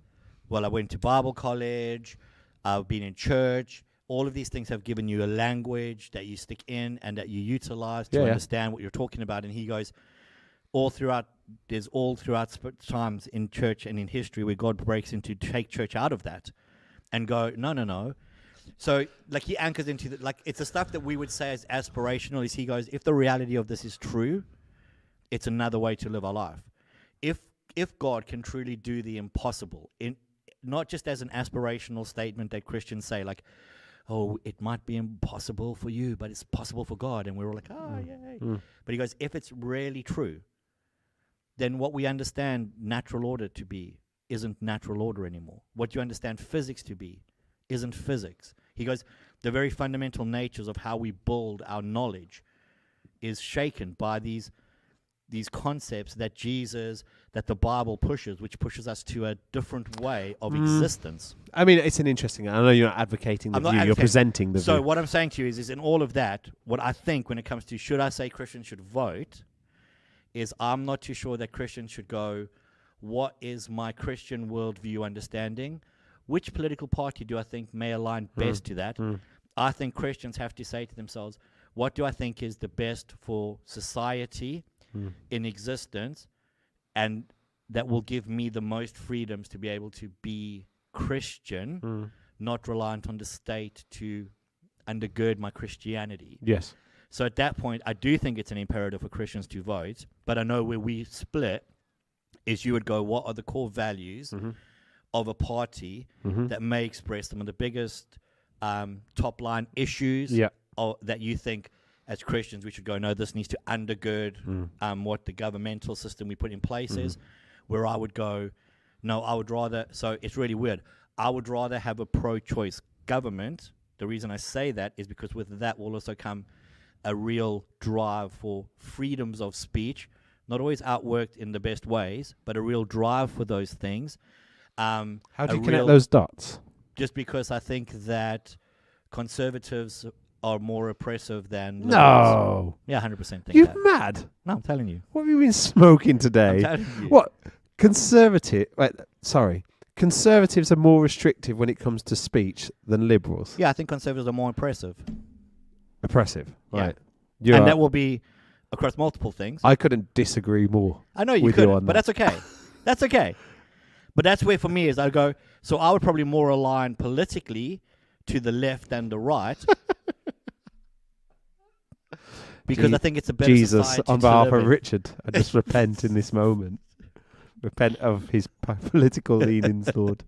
Well, I went to Bible college. I've been in church. All of these things have given you a language that you stick in and that you utilize to understand what you're talking about. And he goes, there's all throughout times in church and in history where God breaks in to take church out of that and go, no. So, like, he anchors into it's the stuff that we would say as aspirational. Is he goes, if the reality of this is true, it's another way to live our life. If God can truly do the impossible, not just as an aspirational statement that Christians say, like, oh, it might be impossible for you, but it's possible for God. And we're all like, yay. But he goes, if it's really true, then what we understand natural order to be isn't natural order anymore. What you understand physics to be isn't physics. He goes, the very fundamental natures of how we build our knowledge is shaken by these concepts that Jesus, that the Bible pushes, which pushes us to a different way of existence. I mean, it's an interesting. I know you're not advocating the view. You're presenting the view. So what I'm saying to you is in all of that, what I think when it comes to should I say Christians should vote, is I'm not too sure that Christians should go, what is my Christian worldview understanding? Which political party do I think may align best to that? I think Christians have to say to themselves, what do I think is the best for society in existence, and that will give me the most freedoms to be able to be Christian, not reliant on the state to undergird my Christianity. Yes. So at that point, I do think it's an imperative for Christians to vote, but I know where we split is you would go, what are the core values of a party that may express some of the biggest top-line issues that you think as Christians we should go, no, this needs to undergird what the governmental system we put in place is, where I would go, no, I would rather, so it's really weird, I would rather have a pro-choice government. The reason I say that is because with that will also come a real drive for freedoms of speech, not always outworked in the best ways, but a real drive for those things. How do you connect those dots? Just because I think that conservatives are more oppressive than liberals. No. Yeah, 100% think You're that. mad. No, I'm telling you. What have you been smoking today? I'm telling you. What? Conservatives are more restrictive when it comes to speech than liberals. Yeah, I think conservatives are more oppressive. Oppressive, Yeah. right. And that will be across multiple things. I couldn't disagree more. I know you with couldn't, on but that. that's okay. That's okay. But that's where for me is I go, so I would probably more align politically to the left than the right. Because I think it's a better Jesus, society on to behalf live of in. Richard, I just repent in this moment. Repent of his political leanings, Lord.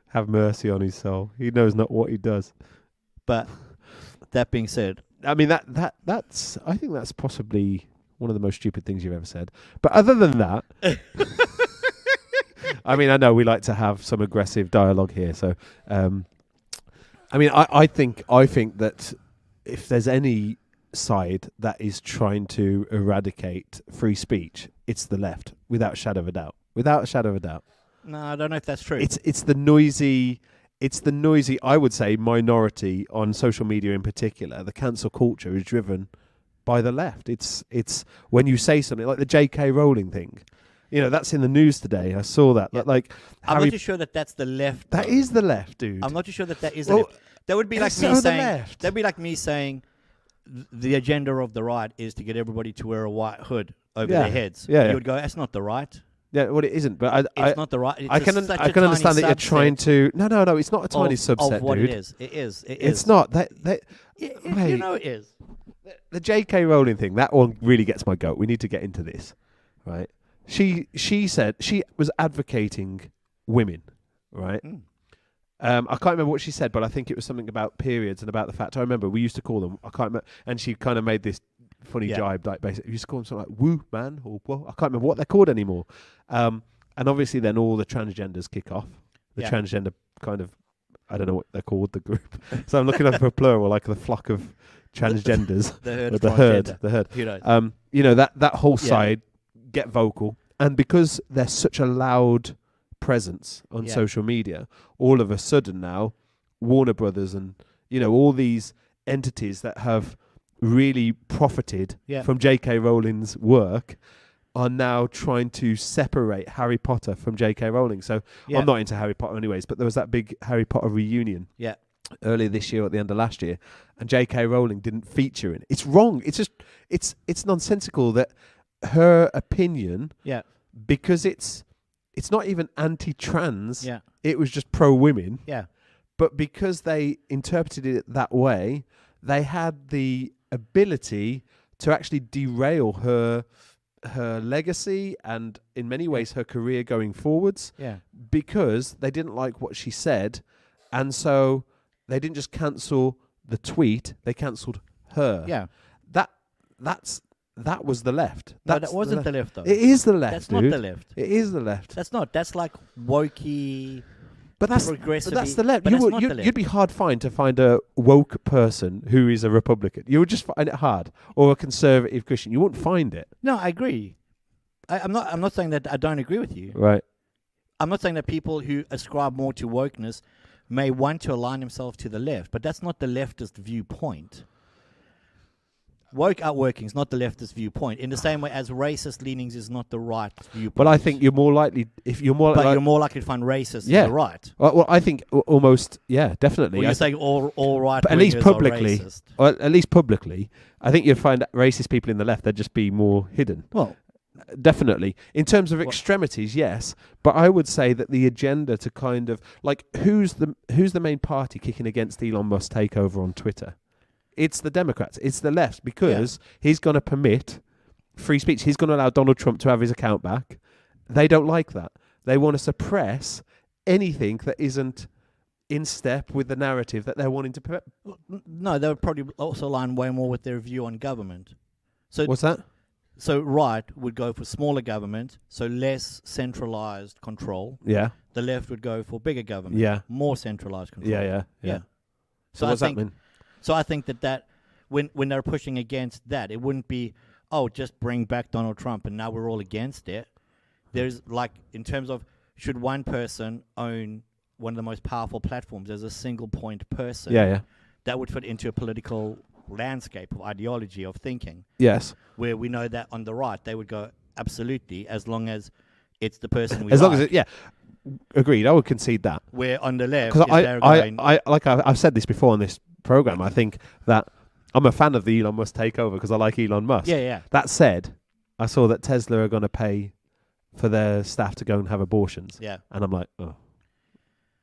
Have mercy on his soul. He knows not what he does. But that being said, I mean, that's. I think that's possibly one of the most stupid things you've ever said. But other than that, I mean, I know we like to have some aggressive dialogue here. So, I mean, I think that if there's any side that is trying to eradicate free speech, it's the left, without a shadow of a doubt. Without a shadow of a doubt. no, I don't know if that's true. It's the noisy, I would say, minority on social media in particular. The cancel culture is driven by the left. It's when you say something like the J.K. Rowling thing. You know, that's in the news today. I saw that. Yeah. Like, I'm not too sure that that's the left. That is the left, dude. I'm not too sure that is the left. That would be like me saying. That'd be like me saying, the agenda of the right is to get everybody to wear a white hood over their heads. Yeah, you would go, that's not the right. Yeah, well, it isn't. But It's not the right. It's I can understand that you're trying to. No, it's not a tiny subset, of what dude. it is. It is. It's not that. You know it is. The J.K. Rowling thing, that one really gets my goat. We need to get into this, right? She said she was advocating women, right? I can't remember what she said, but I think it was something about periods and about the fact. I remember we used to call them. I can't remember, and she kind of made this funny jibe, like basically we used to call them something like "woo man" or well, I can't remember what they're called anymore. And obviously, then all the transgenders kick off. The transgender kind of, I don't know what they're called, the group. So I'm looking up for a plural, like the flock of transgenders. the herd. The herd. Who knows? You know that whole side get vocal, and because they're such a loud presence on social media, all of a sudden now Warner Brothers and all these entities that have really profited from J.K. Rowling's work are now trying to separate Harry Potter from J.K. Rowling. So I'm not into Harry Potter anyways, but there was that big Harry Potter reunion earlier this year or at the end of last year, and J.K. Rowling didn't feature in it. It's wrong. It's just it's nonsensical that her opinion, because it's not even anti-trans, it was just pro-women, but because they interpreted it that way, they had the ability to actually derail her legacy and in many ways her career going forwards, because they didn't like what she said, and so they didn't just cancel the tweet, they cancelled her. That's, I think, that's the issue. And I think that that was the left. No, that wasn't the left, though. It is the left, That's dude. not the left. It is the left. That's not. That's like wokey. But that's progressive. the left. You'd be hard to find a woke person who is a Republican. You would just find it hard, or a conservative Christian. You wouldn't find it. No, I agree. I'm not saying that I don't agree with you. Right. I'm not saying that people who ascribe more to wokeness may want to align themselves to the left, but that's not the leftist viewpoint. Woke outworking is not the leftist viewpoint, in the same way as racist leanings is not the right viewpoint. But I think you're more likely, you're more likely to find racist to the right. Well, I think almost, definitely. Well, you're saying all right, but at least publicly, are racist. or at least publicly, I think you'd find racist people in the left. They'd just be more hidden. Well, definitely. In terms of extremities, yes, but I would say that the agenda to kind of like who's the main party kicking against Elon Musk's takeover on Twitter? It's the Democrats. It's the left, because he's going to permit free speech. He's going to allow Donald Trump to have his account back. They don't like that. They want to suppress anything that isn't in step with the narrative that they're wanting to. No, they would probably also align way more with their view on government. So what's that? So right would go for smaller government, so less centralized control. Yeah. The left would go for bigger government. Yeah. More centralized control. Yeah. So what's that mean? So I think that when they're pushing against that, it wouldn't be, just bring back Donald Trump and now we're all against it. There's like, in terms of, should one person own one of the most powerful platforms as a single point person? Yeah. That would fit into a political landscape of ideology of thinking. Yes. Where we know that on the right, they would go, absolutely, as long as it's the person we as long like. as it, agreed. I would concede that. Where on the left, because I've said this before on this program, I think that I'm a fan of the Elon Musk takeover because I like Elon Musk. Yeah. That said, I saw that Tesla are going to pay for their staff to go and have abortions. Yeah. And I'm like, oh,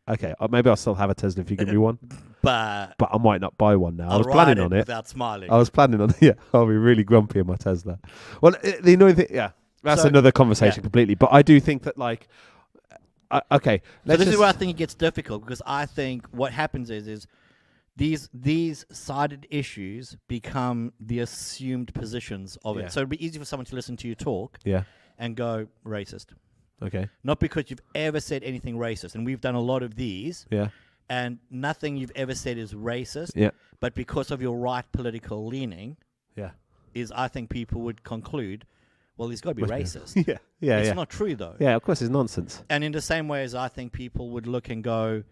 okay, maybe I'll still have a Tesla if you give me one. But I might not buy one now. I was planning on it without smiling. I was planning on it. Yeah, I'll be really grumpy in my Tesla. Well, the annoying thing, that's another conversation completely. But I do think that, like, okay. So this is where I think it gets difficult, because I think what happens is these sided issues become the assumed positions of it. So it'd be easy for someone to listen to you talk and go racist. Okay. Not because you've ever said anything racist, and we've done a lot of these. Yeah. And nothing you've ever said is racist. Yeah. But because of your right political leaning, I think people would conclude, well, he's got to be racist. It's not true, though. Yeah, of course, it's nonsense. And in the same way as I think people would look and go,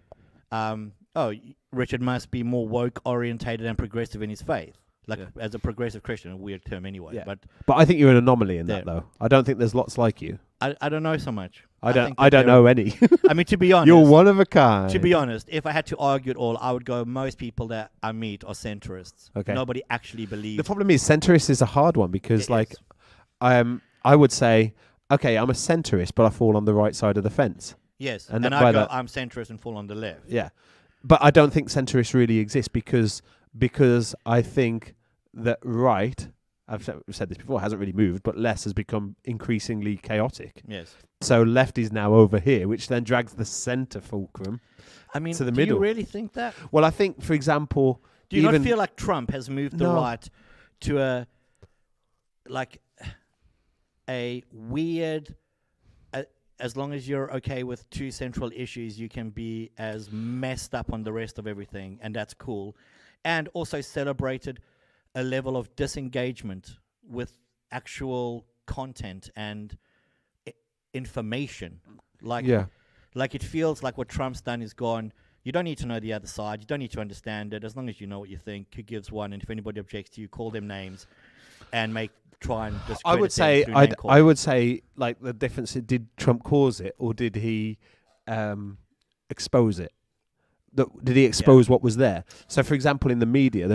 Richard must be more woke orientated and progressive in his faith. Like, as a progressive Christian, a weird term anyway. Yeah. But I think you're an anomaly in that, though. I don't think there's lots like you. I don't know so much. I don't know any. I mean, to be honest, you're one of a kind. To be honest, if I had to argue it all, I would go, most people that I meet are centrists. Okay. Nobody actually believes. The problem is centrist is a hard one, because I would say, okay, I'm a centrist, but I fall on the right side of the fence. Yes, and I go, I'm centrist and fall on the left. Yeah, but I don't think centrists really exist, because I think that right, I've said this before, hasn't really moved, but left has become increasingly chaotic. Yes. So left is now over here, which then drags the centre fulcrum to the middle. Do you really think that? Well, I think, for example... Do you not feel like Trump has moved the right to a weird... as long as you're okay with two central issues, you can be as messed up on the rest of everything, and that's cool. And also celebrated a level of disengagement with actual content and information. Like it feels like what Trump's done is gone, you don't need to know the other side, you don't need to understand it, as long as you know what you think, who gives one, and if anybody objects to you, call them names and try and discredit I would say, like, the difference, did Trump cause it, or did he expose it? Did he expose what was there? So, for example, in the media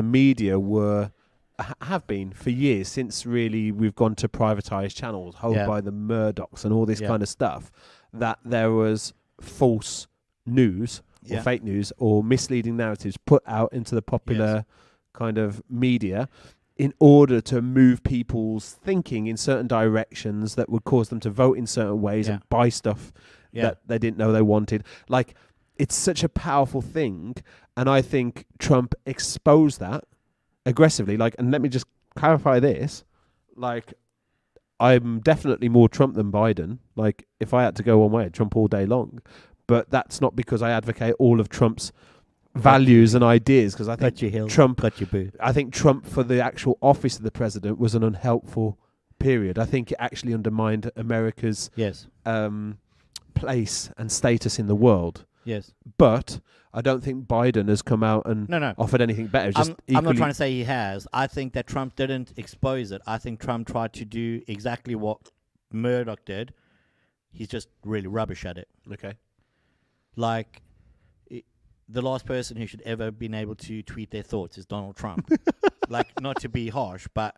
have been for years, since really we've gone to privatized channels held by the Murdochs and all this kind of stuff, that there was false news or fake news or misleading narratives put out into the popular kind of media in order to move people's thinking in certain directions that would cause them to vote in certain ways and buy stuff that they didn't know they wanted. Like, it's such a powerful thing, and I think Trump exposed that aggressively. Like, and let me just clarify this: like, I'm definitely more Trump than Biden. Like, if I had to go one way, I'd Trump all day long. But that's not because I advocate all of Trump's values and ideas, because I think Got your hill, Trump, got your boo. I think Trump for the actual office of the president was an unhelpful period. I think it actually undermined America's Yes, place and status in the world. yes. But I don't think Biden has come out and No. offered anything better. It's just I'm not equally- trying to say he has. I think that Trump didn't expose it. I think Trump tried to do exactly what Murdoch did. He's just really rubbish at it. Okay. Like, the last person who should ever been able to tweet their thoughts is Donald Trump. Like, not to be harsh, but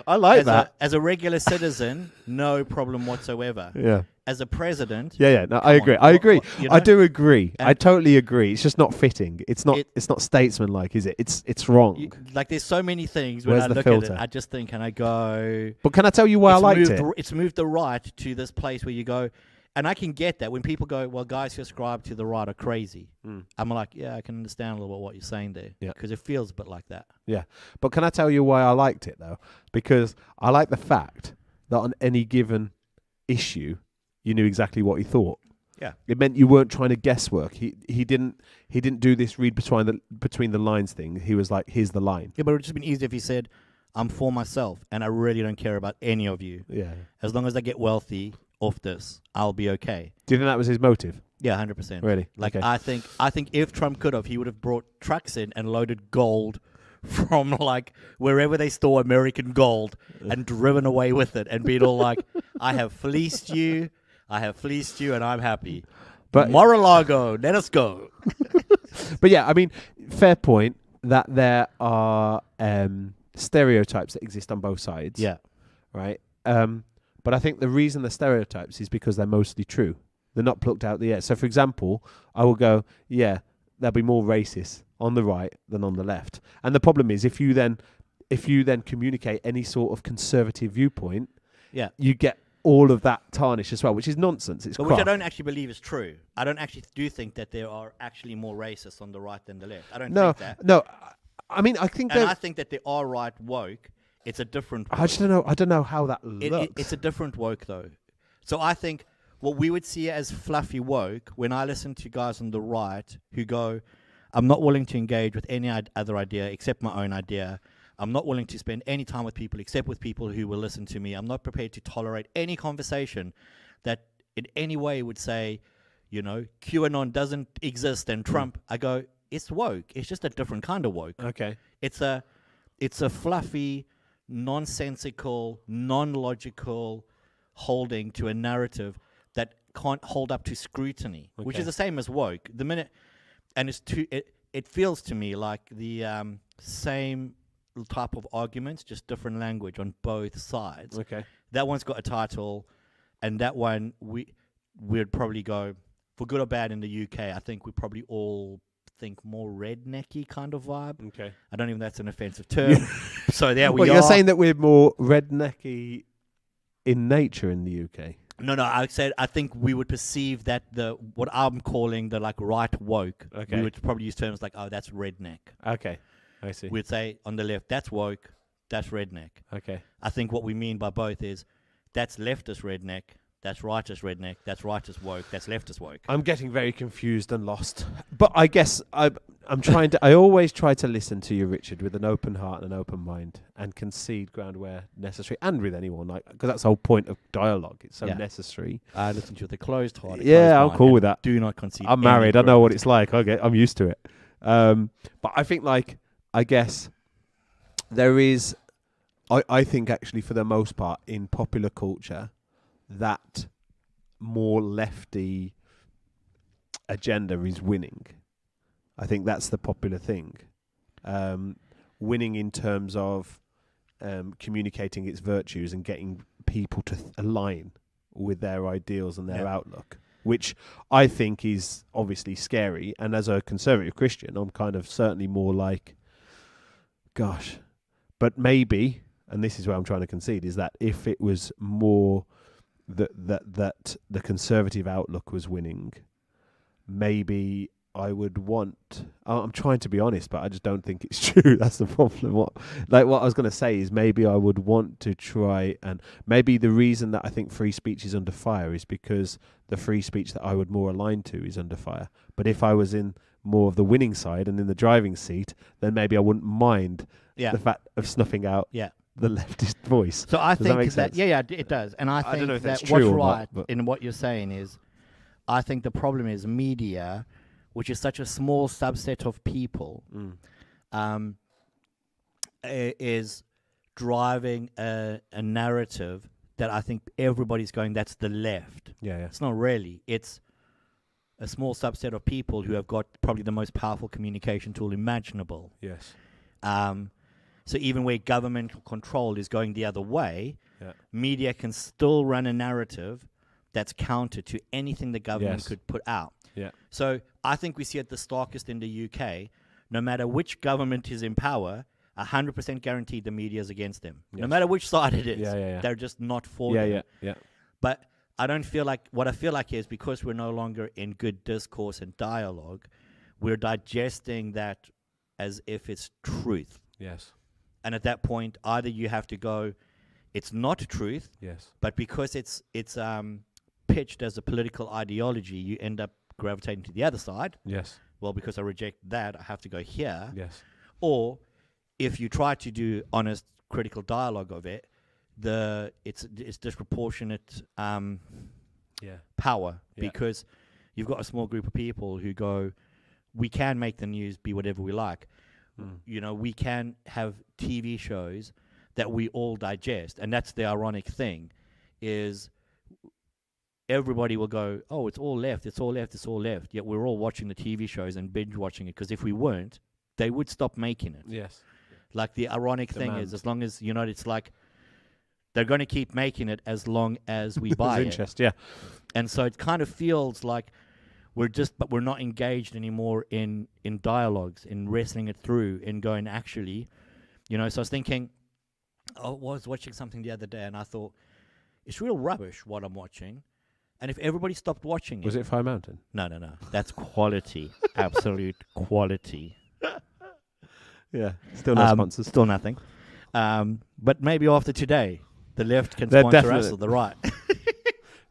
I like that. as a regular citizen, no problem whatsoever. Yeah. As a president, Yeah. No, I Come agree. on, I agree. you I know? do agree. I And- totally agree. It's just not fitting. It's not. It- It's not statesmanlike, is it? It's wrong. like, there's so many things when Where's I the look filter? at it, I just think, and I go, But can I tell you why I liked moved it? It's moved the right to this place where you go, and I can get that when people go, well, guys who ascribe to the right are crazy. Mm. I'm like, yeah, I can understand a little bit what you're saying there, Yeah. because it feels a bit like that. Yeah. But can I tell you why I liked it though? Because I like the fact that on any given issue, you knew exactly what he thought. Yeah. It meant you weren't trying to guesswork. He didn't do this read between the lines thing. He was like, here's the line. Yeah, but it would just been easier if he said, I'm for myself, and I really don't care about any of you. Yeah. As long as I get wealthy off this, I'll be okay. Do you think that was his motive? Yeah, 100%. Really? Like, Okay. I think if Trump could have, he would have brought trucks in and loaded gold from like wherever they store American gold and driven away with it and been all like, I have fleeced you, and I'm happy. But- Mar-a-Lago, let us go. But yeah, I mean, fair point that there are stereotypes that exist on both sides. Yeah. Right. But I think the reason they're stereotypes is because they're mostly true. They're not plucked out the air. So, for example, I will go, yeah, there'll be more racists on the right than on the left. And the problem is, if you then communicate any sort of conservative viewpoint, Yeah. you get all of that tarnish as well, which is nonsense. It's But which I crap. don't actually believe is true. I don't actually do think that there are actually more racists on the right than the left. I don't No, think that. no. I mean, I think And that I think that there are right woke. It's a different woke. I just don't know. I don't know how that looks. It's a different woke, though. So I think what we would see as fluffy woke, when I listen to guys on the right who go, I'm not willing to engage with any other idea except my own idea. I'm not willing to spend any time with people except with people who will listen to me. I'm not prepared to tolerate any conversation that in any way would say, you know, QAnon doesn't exist and Trump. I go, it's woke. It's just a different kind of woke. Okay. It's a fluffy, nonsensical, non-logical holding to a narrative that can't hold up to scrutiny, which Okay. is the same as woke. The minute, and it feels to me like the same type of arguments, just different language on both sides. Okay. That one's got a title, and that one we'd probably go, for good or bad in the UK, I think we probably all think more rednecky kind of vibe. Okay. I don't even that's an offensive term. So there we Well, are. you're saying that we're more rednecky in nature in the UK. No, I said I think we would perceive that what I'm calling the like right woke. Okay. We would probably use terms like, oh, that's redneck. Okay. I see. We'd say on the left, that's woke, that's redneck. Okay. I think what we mean by both is that's leftist redneck, that's rightist redneck, that's rightist woke, that's leftist woke. I'm getting very confused and lost. But I guess I'm trying to. I always try to listen to you, Richard, with an open heart and an open mind, and concede ground where necessary, and with anyone, like, because that's the whole point of dialogue. It's so Yeah. necessary. I listen to you with a closed heart. a Yeah, closed I'm mind, cool and with that. Do not concede. I'm any married. I know what ground. it's like. Okay, I'm used to it. But I think, like, I guess there is. I think actually, for the most part, in popular culture, that more lefty agenda is winning. I think that's the popular thing. Winning in terms of communicating its virtues and getting people to align with their ideals and their outlook, which I think is obviously scary. And as a conservative Christian, I'm kind of certainly more like, gosh, but maybe, and this is where I'm trying to concede, is that if it was more that the conservative outlook was winning, maybe I would want. I'm trying to be honest, but I just don't think it's true. That's the problem. What I was going to say is maybe I would want to try, and maybe the reason that I think free speech is under fire is because the free speech that I would more align to is under fire. But if I was in more of the winning side and in the driving seat, then maybe I wouldn't mind the fact of snuffing out the leftist voice. So I think make sense? It does. And I don't think know if that that's what's true or right not, but in what you're saying is, I think the problem is media, which is such a small subset of people, is driving a narrative that I think everybody's going, that's the left. Yeah. It's not really. It's a small subset of people who have got probably the most powerful communication tool imaginable. Yes. So even where governmental control is going the other way, media can still run a narrative that's counter to anything the government could put out. Yeah. So I think we see it the starkest in the UK. No matter which government is in power, 100% guaranteed the media is against them. Yes. No matter which side it is. Yeah. They're just not for them. Yeah. But I don't feel like, what I feel like is because we're no longer in good discourse and dialogue, we're digesting that as if it's truth. Yes. And at that point, either you have to go, it's not truth, but because it's pitched as a political ideology, you end up gravitating to the other side. Yes. Well, because I reject that, I have to go here. Yes. Or if you try to do honest critical dialogue of it, it's disproportionate power because you've got a small group of people who go, we can make the news be whatever we like. You know, we can have TV shows that we all digest, and that's the ironic thing, is everybody will go, oh, it's all left, it's all left, it's all left. Yet we're all watching the TV shows and binge watching it, because if we weren't, they would stop making it. Yes. Like the ironic thing is, as long as, you know, it's like they're going to keep making it as long as we buy interest, it. And so it kind of feels like but we're not engaged anymore in dialogues, in wrestling it through, in going, actually, you know. So I was thinking, I was watching something the other day, and I thought, it's real rubbish what I'm watching. And if everybody stopped watching it... Was it Fire Mountain? No. That's quality. Absolute quality. Yeah. Still no sponsors. Still nothing. But maybe after today, the left can sponsor us, or the right.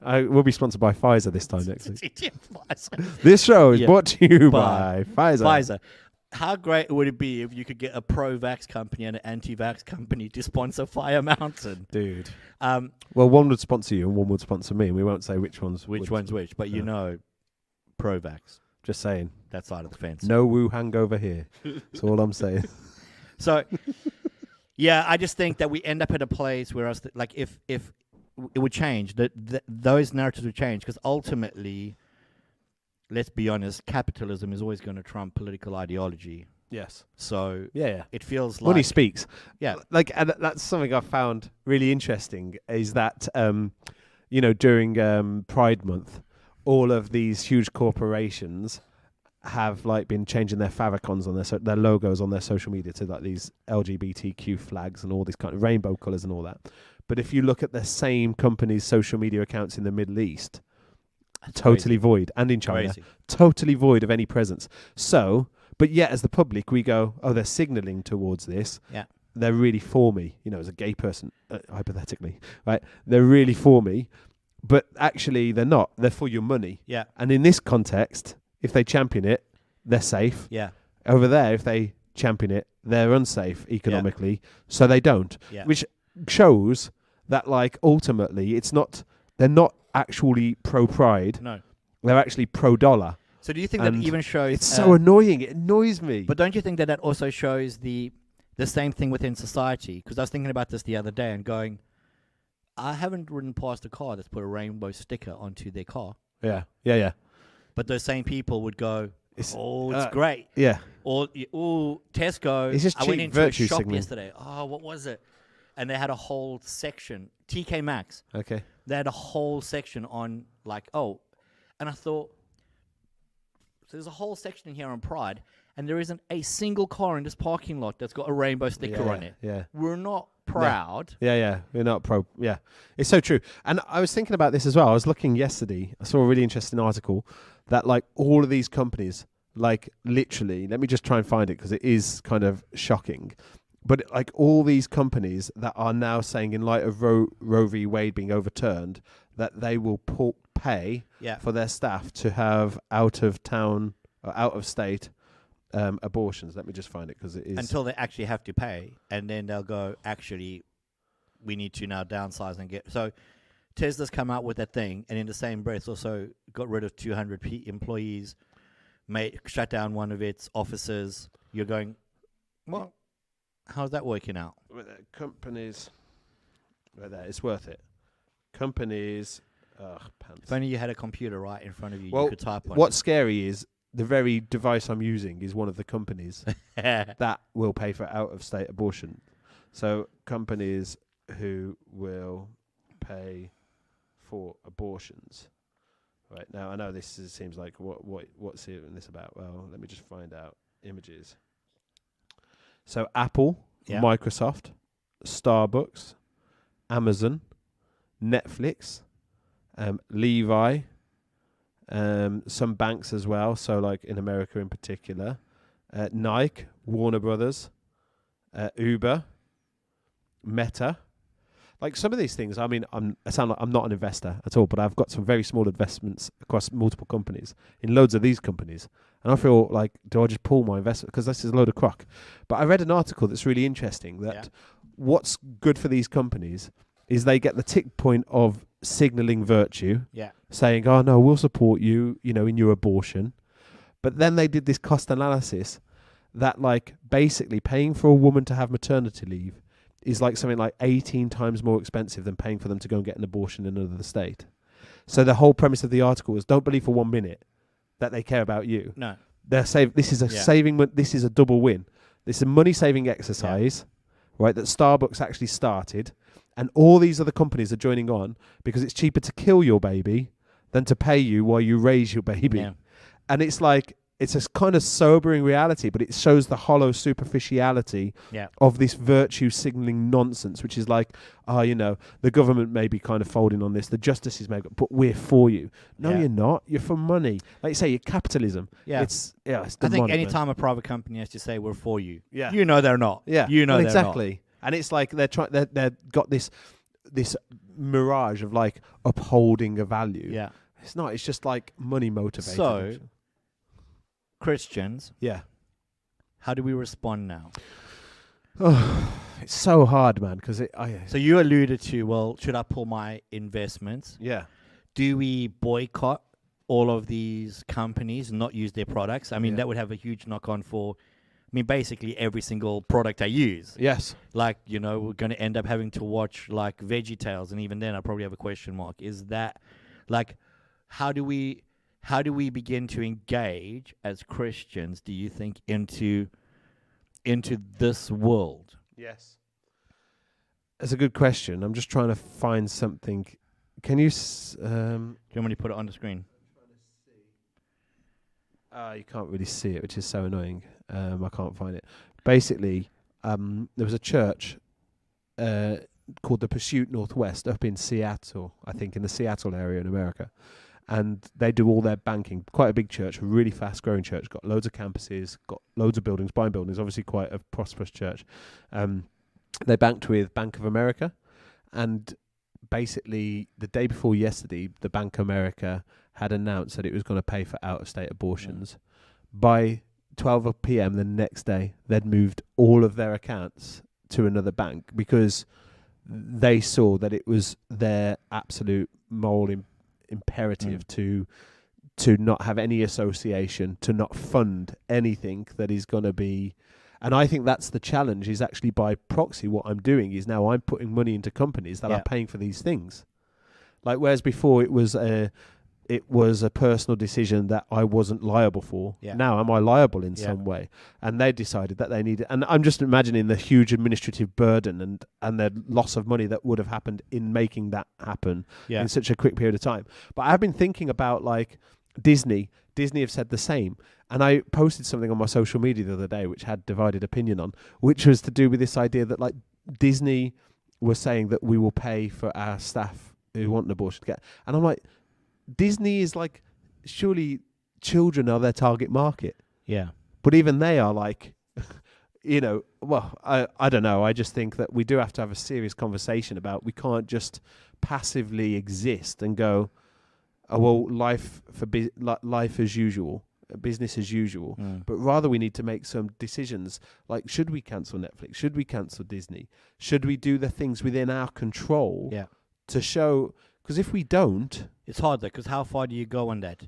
We'll be sponsored by Pfizer this time next week. Pfizer. This show is brought to you by Pfizer. Pfizer. How great would it be if you could get a pro-vax company and an anti-vax company to sponsor Fire Mountain? Dude. Well, one would sponsor you and one would sponsor me, and we won't say which one's which. But you know, pro-vax. Just saying. That side of the fence. No woo hangover here. That's all I'm saying. So, yeah, I just think that we end up at a place where if it would change, those narratives would change, because ultimately, let's be honest, capitalism is always going to trump political ideology. Yes. So it feels like when he speaks, and that's something I found really interesting, is that you know, during Pride Month, all of these huge corporations have been changing their favicons on their logos on their social media to these LGBTQ flags and all these kind of rainbow colours and all that. But if you look at the same company's social media accounts in the Middle East, totally void, and in China, totally void of any presence. So, but yet as the public, we go, oh, they're signalling towards this. Yeah. They're really for me, you know, as a gay person, hypothetically, right? They're really for me, but actually they're not. They're for your money. Yeah. And in this context, if they champion it, they're safe. Yeah. Over there, if they champion it, they're unsafe economically, so they don't. Yeah. Which shows that, ultimately, they're not actually pro-pride. No. They're actually pro-dollar. So do you think that even shows... It's so annoying. It annoys me. But don't you think that also shows the same thing within society? Because I was thinking about this the other day and going, I haven't ridden past a car that's put a rainbow sticker onto their car. Yeah. But those same people would go, it's great. Yeah. Or, Tesco. It's just I went cheap into virtue a shop signaling. yesterday. Oh, what was it? And they had a whole section, TK Maxx. Okay. They had a whole section on and I thought, so there's a whole section here on Pride, and there isn't a single car in this parking lot that's got a rainbow sticker on it. Yeah. We're not proud. Yeah. We're not pro. Yeah. It's so true. And I was thinking about this as well. I was looking yesterday. I saw a really interesting article that all of these companies, like literally, let me just try and find it because it is kind of shocking. But like all these companies that are now saying, in light of Roe v. Wade being overturned, that they will pay for their staff to have out of town or out of state abortions. Let me just find it because it is until they actually have to pay, and then they'll go, actually, we need to now downsize and get. So Tesla's come out with that thing, and in the same breath also got rid of 200 employees, shut down one of its offices. You're going, well, how's that working out? Companies, right there, it's worth it. Companies, pants. If only you had a computer right in front of you, Well, you could type on what's scary is the very device I'm using is one of the companies it. that will pay for out-of-state abortion. So companies who will pay for abortions. Right now, I know this seems like what's this about? Well, let me just find out images. So Apple, Microsoft, Starbucks, Amazon, Netflix, Levi, some banks as well. So like in America in particular, Nike, Warner Brothers, Uber, Meta. Like some of these things, I mean, I sound like I'm not an investor at all, but I've got some very small investments across multiple companies in loads of these companies. And I feel like, do I just pull my investment? Because this is a load of crock. But I read an article that's really interesting that what's good for these companies is they get the tick point of signaling virtue, saying, oh, no, we'll support you, in your abortion. But then they did this cost analysis that, like, basically paying for a woman to have maternity leave is like something like 18 times more expensive than paying for them to go and get an abortion in another state. So the whole premise of the article was, don't believe for 1 minute that they care about you. No. They're this is a saving. This is a double win. This is a money-saving exercise, right, that Starbucks actually started. And all these other companies are joining on because it's cheaper to kill your baby than to pay you while you raise your baby. Yeah. And it's like, it's a kind of sobering reality, but it shows the hollow superficiality of this virtue signaling nonsense, which is like, the government may be kind of folding on this, the justices may, but we're for you. No, you're not. You're for money. Like you say, you're capitalism. Yeah. It's demonic, I think any time a private company has to say we're for you, they're not. Yeah. They're exactly. not. And it's like they've got this mirage of like upholding a value. Yeah. It's not. It's just like money motivated. So, Christians, how do we respond now? Oh, it's so hard, man. Because So you alluded to, well, should I pull my investments? Yeah. Do we boycott all of these companies and not use their products? I mean, that would have a huge knock-on for, basically every single product I use. Yes. Like, we're going to end up having to watch like VeggieTales, and even then I probably have a question mark. Is that, like, how do we begin to engage as Christians, do you think, into this world? Yes. That's a good question. I'm just trying to find something. Can you... do you want me to put it on the screen? You can't really see it, which is so annoying. I can't find it. Basically, there was a church called the Pursuit Northwest up in Seattle, I think, in the Seattle area in America. And they do all their banking. Quite a big church, a really fast-growing church. Got loads of campuses, got loads of buildings, buying buildings. Obviously, quite a prosperous church. They banked with Bank of America, and basically, the day before yesterday, the Bank of America had announced that it was going to pay for out-of-state abortions. By 12 p.m. the next day, they'd moved all of their accounts to another bank because they saw that it was their absolute moral imperative to not have any association, to not fund anything that is going to be. And I think that's the challenge, is actually by proxy what I'm doing is now I'm putting money into companies that are paying for these things. Like, whereas before it was a personal decision that I wasn't liable for. Yeah. Now am I liable in some way? And they decided that they needed, and I'm just imagining the huge administrative burden and the loss of money that would have happened in making that happen in such a quick period of time. But I've been thinking about, like, Disney have said the same. And I posted something on my social media the other day which had divided opinion on, which was to do with this idea that, like, Disney was saying that we will pay for our staff who want an abortion to get. And I'm like, Disney is like, surely children are their target market. Yeah. But even they are like, I don't know. I just think that we do have to have a serious conversation about, we can't just passively exist and go, oh, well, life as usual, business as usual. But rather we need to make some decisions, like, should we cancel Netflix? Should we cancel Disney? Should we do the things within our control to show? Because if we don't... It's hard, though, because how far do you go on that?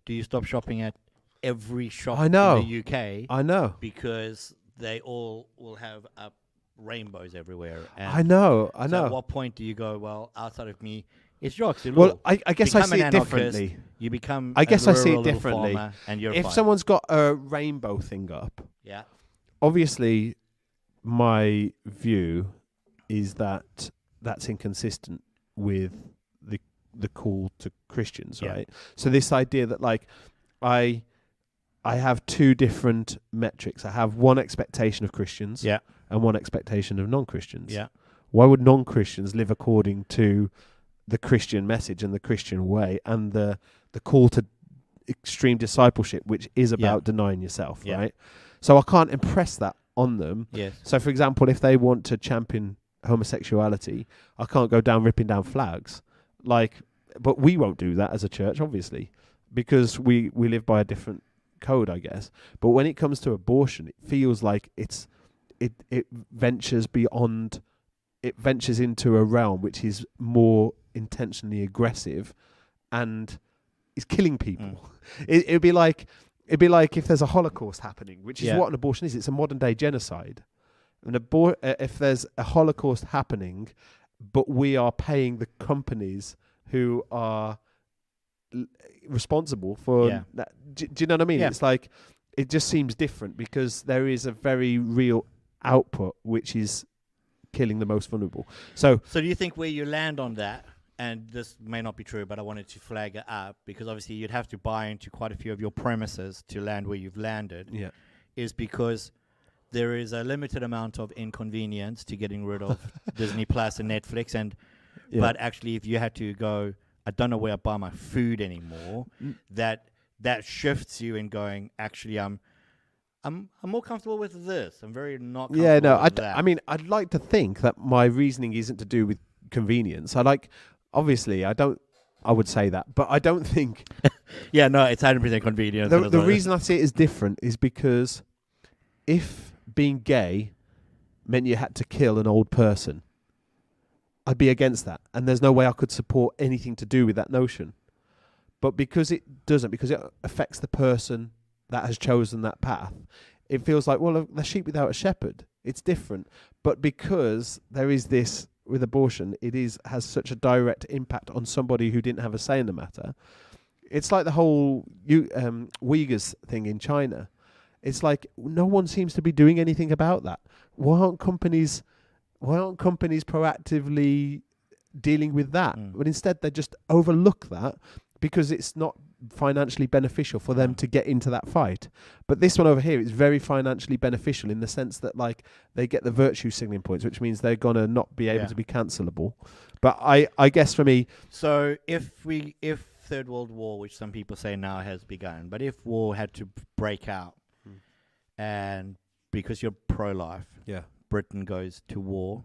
Do you stop shopping at every shop I know. in the UK? I know. Because they all will have rainbows everywhere. And I know. so at what point do you go, well, outside of me, it's your oxygen? Well, I guess I see it differently. You become I guess I see it rural little differently. farmer and you're If fine. someone's got a rainbow thing up, obviously my view is that that's inconsistent with the call to Christians, right? So this idea that, like, I have two different metrics. I have one expectation of Christians and one expectation of non-Christians. Why would non-Christians live according to the Christian message and the Christian way and the call to extreme discipleship, which is about denying yourself, right? So I can't impress that on them. So, for example, if they want to champion homosexuality, I can't go down ripping down flags. But we won't do that as a church, obviously, because we live by a different code, I guess. But when it comes to abortion, it feels like it ventures beyond. It ventures into a realm which is more intentionally aggressive, and is killing people. It'd be like if there's a Holocaust happening, which is what an abortion is. It's a modern day genocide. If there's a Holocaust happening, but we are paying the companies who are responsible for that. Do you know what I mean? It's like, it just seems different because there is a very real output which is killing the most vulnerable. So do you think where you land on that, and this may not be true, but I wanted to flag it up because obviously you'd have to buy into quite a few of your premises to land where you've landed, is because there is a limited amount of inconvenience to getting rid of Disney Plus and Netflix, and but actually if you had to go, I don't know where I buy my food anymore, that shifts you in going, actually I'm more comfortable with this. I'm very not comfortable with that. I mean, I'd like to think that my reasoning isn't to do with convenience. Obviously, I would say that, but I don't think... no, it's 100% convenience. The reason I see it as different is because if being gay meant you had to kill an old person, I'd be against that. And there's no way I could support anything to do with that notion. But because it doesn't, because it affects the person that has chosen that path, it feels like, well, the sheep without a shepherd. It's different. But because there is this, with abortion, has such a direct impact on somebody who didn't have a say in the matter. It's like the whole Uyghurs thing in China. It's like no one seems to be doing anything about that. Why aren't companies proactively dealing with that? But instead they just overlook that because it's not financially beneficial for them to get into that fight. But this one over here is very financially beneficial in the sense that, like, they get the virtue signaling points, which means they're gonna not be able to be cancelable. But I guess for me, so if Third World War, which some people say now has begun, but if war had to break out, and because you're pro-life, Britain goes to war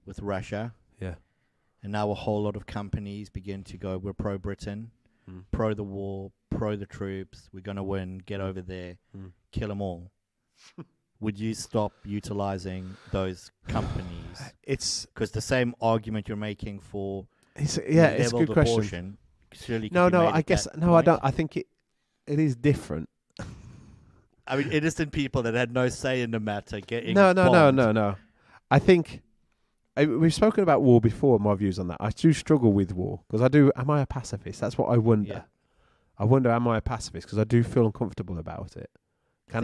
with Russia, and now a whole lot of companies begin to go, we're pro-Britain, pro the war, pro the troops, we're going to win, get over there, kill them all. Would you stop utilizing those companies? It's because the same argument you're making for it's a good question. I don't. I think it is different. I mean, innocent people that had no say in the matter getting No. I think we've spoken about war before. My views on that. I do struggle with war because I do. Am I a pacifist? That's what I wonder. I wonder, am I a pacifist? Because I do feel uncomfortable about it.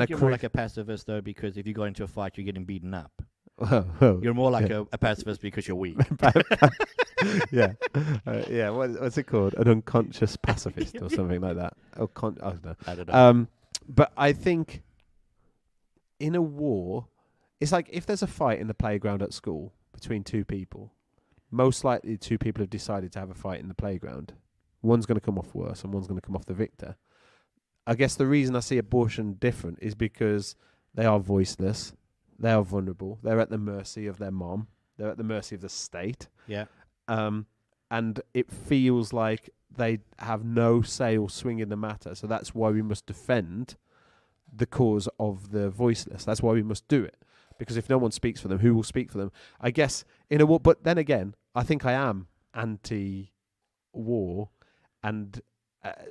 You're more like a pacifist though, because if you go into a fight, you're getting beaten up. Well, you're more like a pacifist because you're weak. What's it called? An unconscious pacifist or something like that. I don't know. But I think in a war, it's like if there's a fight in the playground at school between two people, most likely two people have decided to have a fight in the playground. One's going to come off worse and one's going to come off the victor. I guess the reason I see abortion different is because they are voiceless, they are vulnerable, they're at the mercy of their mom, they're at the mercy of the state. Yeah. And it feels like they have no say or swing in the matter. So that's why we must defend the cause of the voiceless. That's why we must do it. Because if no one speaks for them, who will speak for them? I guess in a war. But then again, I think I am anti-war, and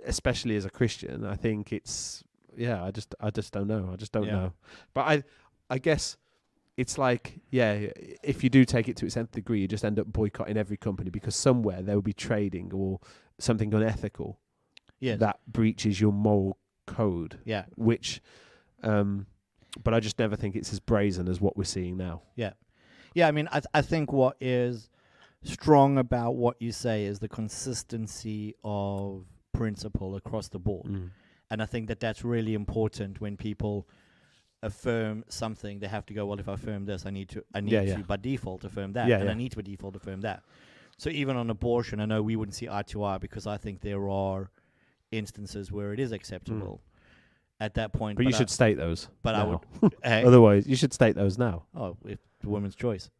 especially as a Christian, I think it's I just don't know. I just don't know. But I guess. It's like, if you do take it to its nth degree, you just end up boycotting every company because somewhere there will be trading or something unethical that breaches your moral code. Yeah. Which, but I just never think it's as brazen as what we're seeing now. Yeah. Yeah, I mean, I think what is strong about what you say is the consistency of principle across the board. Mm. And I think that that's really important when people affirm something. They have to go, well, if I affirm this, I need to by default affirm that, I need to by default affirm that. So even on abortion, I know we wouldn't see eye to eye because I think there are instances where it is acceptable at that point. But you should state those. But now. I would. Otherwise, you should state those now. Oh, it's the woman's choice.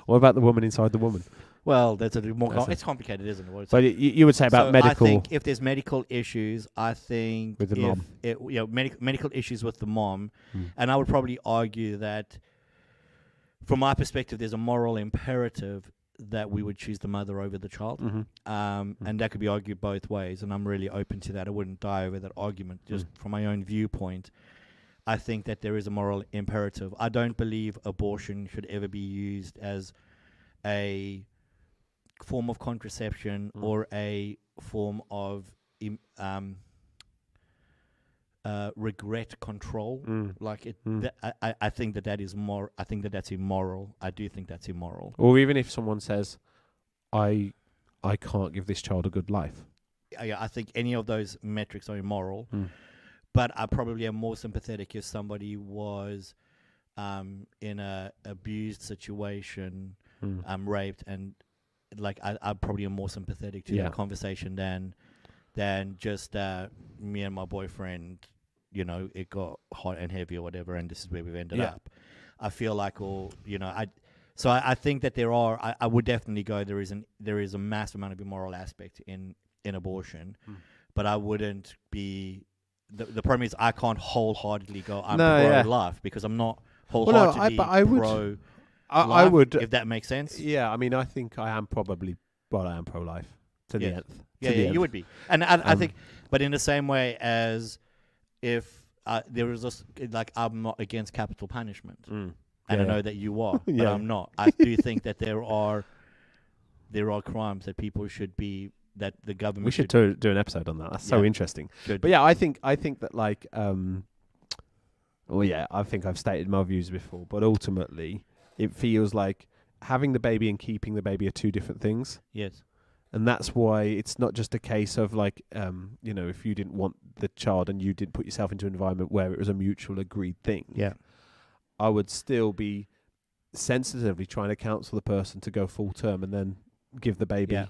What about the woman inside the woman? Well, that's it's complicated, isn't it? But you would say about medical. I think if there's medical issues, I think with the mom, medical issues with the mom, and I would probably argue that, from my perspective, there's a moral imperative that we would choose the mother over the child, and that could be argued both ways, and I'm really open to that. I wouldn't die over that argument. Just from my own viewpoint, I think that there is a moral imperative. I don't believe abortion should ever be used as a form of contraception or a form of regret control. Like it, I think that is more. I think that's immoral. I do think that's immoral. Or even if someone says, "I can't give this child a good life." I think any of those metrics are immoral. But I probably am more sympathetic if somebody was in a abused situation, raped, and like I probably am more sympathetic to that conversation than just me and my boyfriend, it got hot and heavy or whatever, and this is where we've ended up. I feel like, I think that there are. I would definitely go. There is a massive amount of immoral aspect in abortion, but I wouldn't be. The problem is I can't wholeheartedly go I'm pro-life because I'm not wholeheartedly pro. I would, if that makes sense. Yeah, I mean, I think I am probably I am pro-life to the nth. You would be, and I think, but in the same way as if there is this, like, I'm not against capital punishment, and I know that you are, but I'm not. I do think that there are crimes that people should be. That the government. We should do an episode on that. That's so interesting. Good. But I think that like, I think I've stated my views before, but ultimately, it feels like having the baby and keeping the baby are two different things. Yes. And that's why it's not just a case of like, if you didn't want the child and you didn't put yourself into an environment where it was a mutual agreed thing. Yeah. I would still be sensitively trying to counsel the person to go full term and then give the baby. Yeah.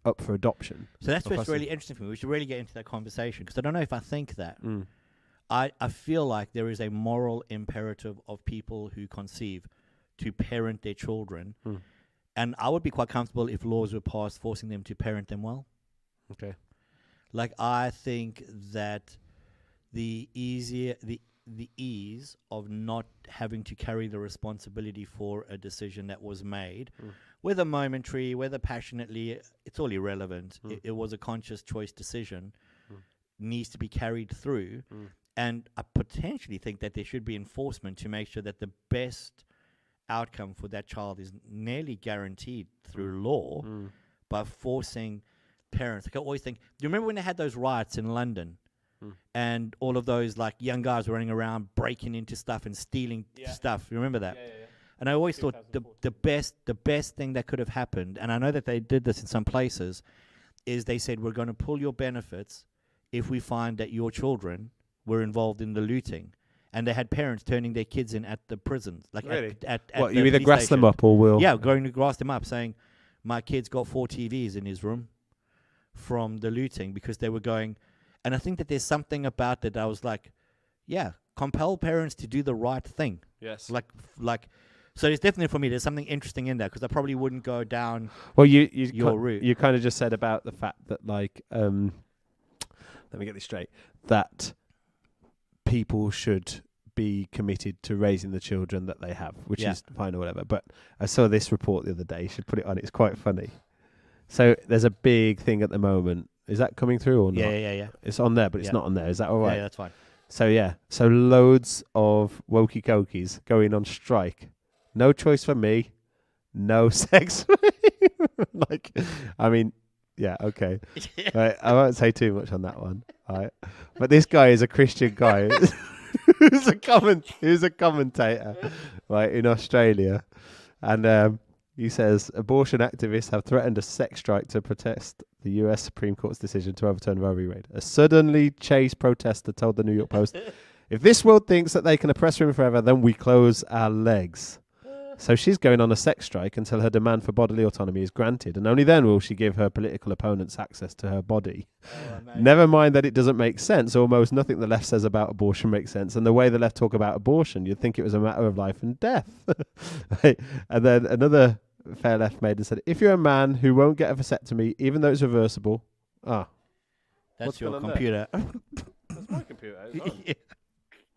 Up for adoption. So that's what's really interesting for me. We should really get into that conversation because I don't know if I think that. I feel like there is a moral imperative of people who conceive to parent their children, and I would be quite comfortable if laws were passed forcing them to parent them well. Okay. Like, I think that the ease of not having to carry the responsibility for a decision that was made, whether momentary, whether passionately, it's all irrelevant. It was a conscious choice decision, needs to be carried through. And I potentially think that there should be enforcement to make sure that the best outcome for that child is nearly guaranteed through law by forcing parents. Like, I always think, do you remember when they had those riots in London? And all of those like young guys were running around breaking into stuff and stealing stuff. You remember that? Yeah. And I always thought the best thing that could have happened, and I know that they did this in some places, is they said, we're going to pull your benefits if we find that your children were involved in the looting. And they had parents turning their kids in at the prisons. Like, really? At what, you either grass them up or will? Yeah, going to grass them up, saying, my kid's got 4 TVs in his room from the looting, because they were going. And I think that there's something about that I was like, yeah, compel parents to do the right thing. Yes. Like, so it's definitely for me. There's something interesting in that because I probably wouldn't go down. Well, your route. You kind of just said about the fact that like, let me get this straight, that people should be committed to raising the children that they have, which is fine or whatever. But I saw this report the other day. You should put it on. It's quite funny. So there's a big thing at the moment. Is that coming through or not? Yeah. It's on there, but it's not on there. Is that all right? Yeah, that's fine. So loads of wokey cokies going on strike. No choice for me. No sex for me. Like, I mean, yeah, okay. Right, I won't say too much on that one. All right. But this guy is a Christian guy who's a commentator, right, in Australia. And he says abortion activists have threatened a sex strike to protest the US Supreme Court's decision to overturn Roe v. Wade. A suddenly chased protester told the New York Post, if this world thinks that they can oppress women forever, then we close our legs. So she's going on a sex strike until her demand for bodily autonomy is granted, and only then will she give her political opponents access to her body. Never mind that it doesn't make sense. Almost nothing the left says about abortion makes sense, and the way the left talk about abortion, you'd think it was a matter of life and death. And then another fair left maiden said, if you're a man who won't get a vasectomy, even though it's reversible... That's what's your going on computer. That's my computer. Yeah.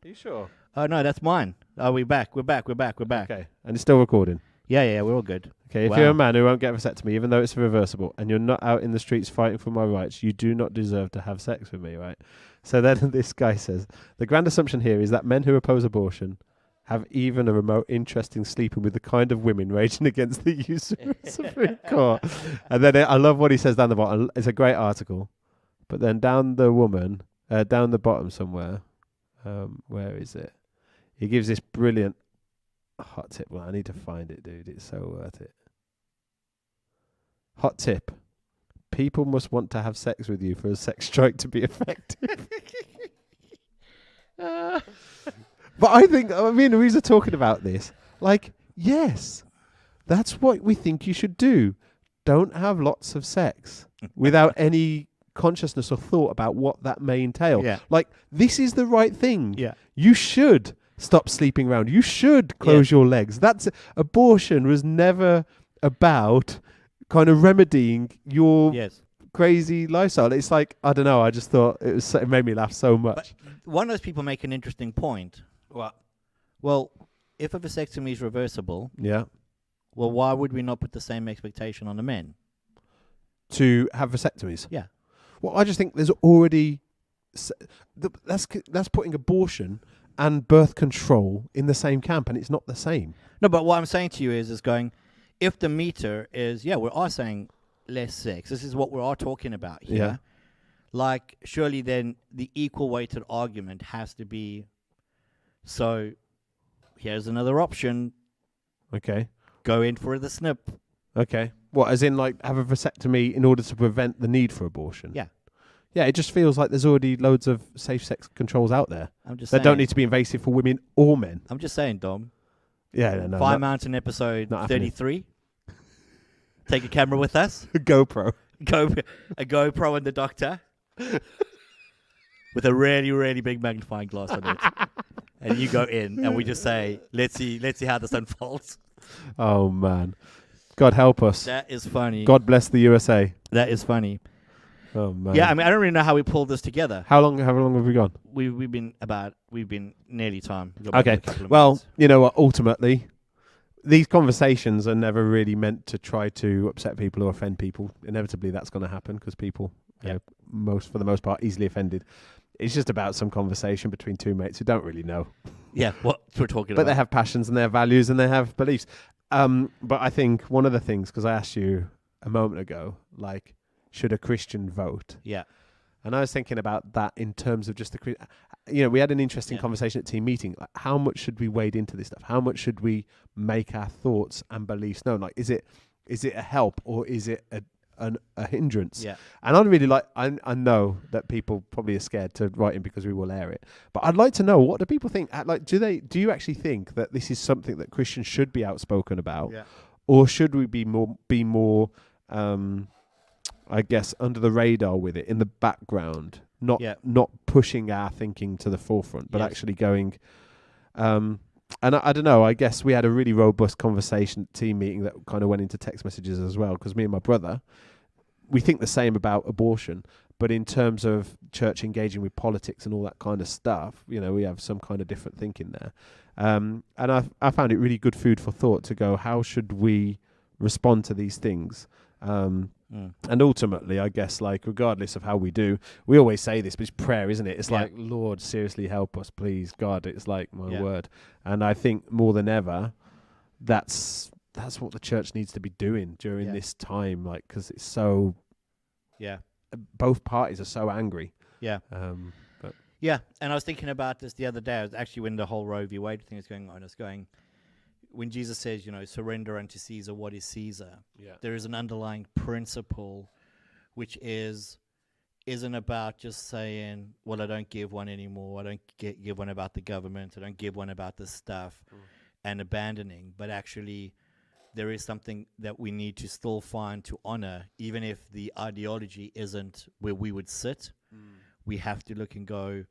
Are you sure? Oh, no, that's mine. Oh, we're back. Okay, and it's still recording. Yeah, we're all good. Okay, if you're a man who won't get a vasectomy, even though it's reversible, and you're not out in the streets fighting for my rights, you do not deserve to have sex with me, right? So then this guy says, the grand assumption here is that men who oppose abortion have even a remote interest in sleeping with the kind of women raging against the use of the Supreme Court. And then I love what he says down the bottom. It's a great article. But then down the bottom somewhere, where is it? He gives this brilliant hot tip. Well, I need to find it, dude. It's so worth it. Hot tip. People must want to have sex with you for a sex strike to be effective. But I mean, the reason talking about this, like, yes, that's what we think you should do. Don't have lots of sex without any consciousness or thought about what that may entail. Yeah. Like, this is the right thing. Yeah. You should stop sleeping around. You should close your legs. Abortion was never about kind of remedying your crazy lifestyle. It's like, I don't know, I just thought it made me laugh so much. But one of those people make an interesting point. What? Well, if a vasectomy is reversible, well, why would we not put the same expectation on the men? To have vasectomies? Yeah. Well, I just think there's already... That's putting abortion and birth control in the same camp, and it's not the same. No, but what I'm saying to you is going, if the meter is, we are saying less sex. This is what we are talking about here. Yeah. Like, surely then the equal weighted argument has to be, so here's another option. Okay. Go in for the snip. Okay. What, as in, like, have a vasectomy in order to prevent the need for abortion? Yeah. Yeah, it just feels like there's already loads of safe sex controls out there. I'm just that don't need to be invasive for women or men. I'm just saying, Dom. Yeah, no. Fire Mountain episode 33. Take a camera with us. A GoPro. A GoPro and the doctor. With a really, really big magnifying glass on it. And you go in and we just say, let's see how this unfolds. Oh, man. God help us. That is funny. God bless the USA. That is funny. Oh, man. Yeah, I mean, I don't really know how we pulled this together. How long have we gone? We've been nearly time. Okay. Well, you know what? Ultimately, these conversations are never really meant to try to upset people or offend people. Inevitably, that's going to happen because people, for the most part, easily offended. It's just about some conversation between two mates who don't really know. Yeah, what we're talking about. But they have passions and they have values and they have beliefs. But I think one of the things, because I asked you a moment ago, like, should a Christian vote? Yeah. And I was thinking about that in terms of just we had an interesting conversation at team meeting. Like, how much should we wade into this stuff? How much should we make our thoughts and beliefs known? Like, is it a help or is it a hindrance? Yeah. And I'd really like, I know that people probably are scared to write in because we will air it, but I'd like to know, what do people think? Like, do you actually think that this is something that Christians should be outspoken about? Yeah. Or should we be more I guess, under the radar with it, in the background, not Yeah. not pushing our thinking to the forefront, but Yes. actually going. And I don't know. I guess we had a really robust conversation at team meeting that kind of went into text messages as well. Because me and my brother, we think the same about abortion, but in terms of church engaging with politics and all that kind of stuff, we have some kind of different thinking there. And I found it really good food for thought to go, how should we respond to these things? And ultimately, I guess, like, regardless of how we do, we always say this, but it's prayer, isn't it? It's like, Lord, seriously help us, please, God. It's like my word. And I think more than ever, that's what the church needs to be doing during this time, like, because it's so. Yeah. Both parties are so angry. Yeah. But Yeah. And I was thinking about this the other day. I was actually, when the whole Roe v. Wade thing is going on, when Jesus says, surrender unto Caesar what is Caesar, there is an underlying principle which isn't about just saying, well, I don't give one anymore. I don't give one about the government. I don't give one about this stuff and abandoning. But actually, there is something that we need to still find to honor, even if the ideology isn't where we would sit. We have to look and go,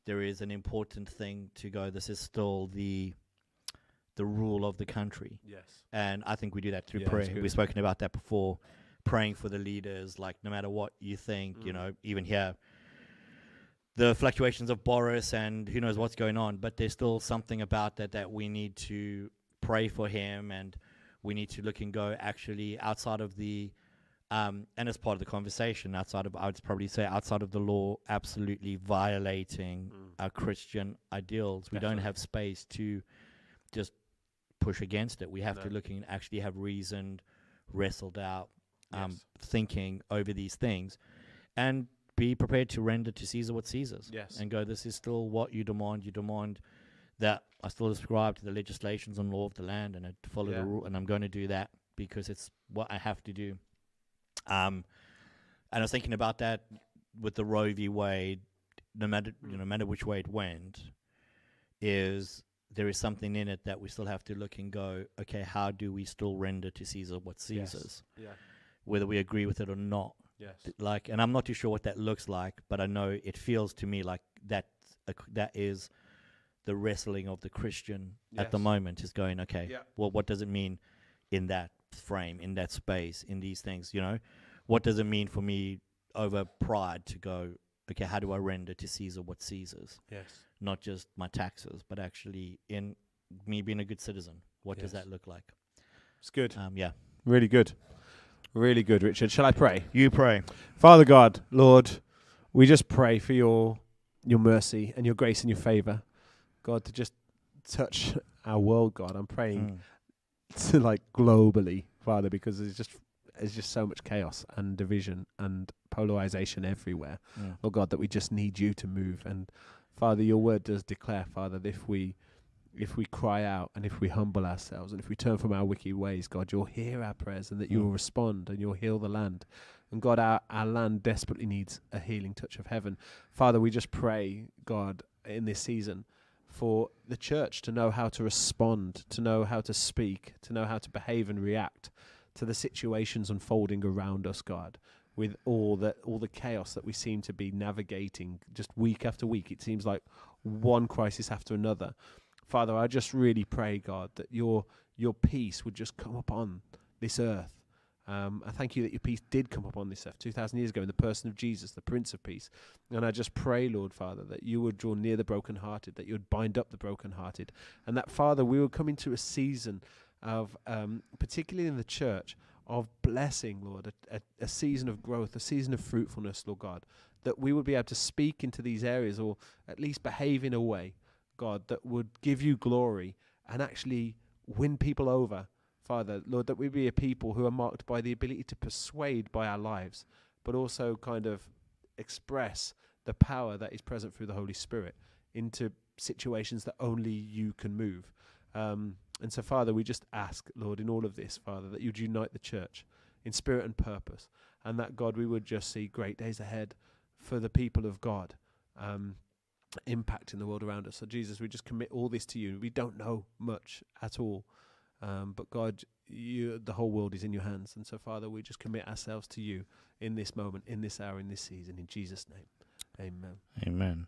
there is an important thing to go, this is still the rule of the country. Yes. And I think we do that through prayer. We've spoken about that before, praying for the leaders, like no matter what you think, even here, the fluctuations of Boris and who knows what's going on, but there's still something about that we need to pray for him, and we need to look and go actually outside of the, and as part of the conversation, I would probably say outside of the law, absolutely violating our Christian ideals. We don't have space to just push against it. We have to look and actually have reasoned, wrestled out, thinking over these things, and be prepared to render to Caesar what Caesar's. Yes. And go, this is still what you demand. You demand that I still ascribe to the legislations and law of the land, and I follow the rule, and I'm going to do that because it's what I have to do. And I was thinking about that with the Roe v. Wade. No matter which way it went, there is something in it that we still have to look and go, okay, how do we still render to Caesar what Caesar's? Yes. Yeah. Whether we agree with it or not. Yes. And I'm not too sure what that looks like, but I know it feels to me like that is the wrestling of the Christian at the moment, is going, okay, well, what does it mean in that frame, in that space, in these things, What does it mean for me over pride to go, okay, how do I render to Caesar what Caesar's? Yes. Not just my taxes, but actually in me being a good citizen. What does that look like? It's good. Really good. Really good, Richard. Shall I pray? You pray. Father God, Lord, we just pray for your mercy and your grace and your favor, God, to just touch our world, God. I'm praying to, like, globally, Father, because there's just so much chaos and division and polarization everywhere. Lord God, that we just need you to move. And Father, your word does declare, Father, that if we cry out and if we humble ourselves and if we turn from our wicked ways, God, you'll hear our prayers and that you'll respond and you'll heal the land. And God, our land desperately needs a healing touch of heaven. Father, we just pray, God, in this season for the church to know how to respond, to know how to speak, to know how to behave and react to the situations unfolding around us, God, with all the chaos that we seem to be navigating just week after week. It seems like one crisis after another. Father, I just really pray, God, that your peace would just come upon this earth. I thank you that your peace did come upon this earth 2,000 years ago in the person of Jesus, the Prince of Peace. And I just pray, Lord, Father, that you would draw near the brokenhearted, that you would bind up the brokenhearted, and that, Father, we would come into a season of, particularly in the church, of blessing, Lord, a season of growth, a season of fruitfulness, Lord God, that we would be able to speak into these areas, or at least behave in a way, God, that would give you glory and actually win people over, Father. Lord, that we be a people who are marked by the ability to persuade by our lives, but also kind of express the power that is present through the Holy Spirit into situations that only you can move. And so, Father, we just ask, Lord, in all of this, Father, that you'd unite the church in spirit and purpose, and that, God, we would just see great days ahead for the people of God, impacting the world around us. So, Jesus, we just commit all this to you. We don't know much at all, but, God, the whole world is in your hands. And so, Father, we just commit ourselves to you in this moment, in this hour, in this season, in Jesus' name. Amen. Amen.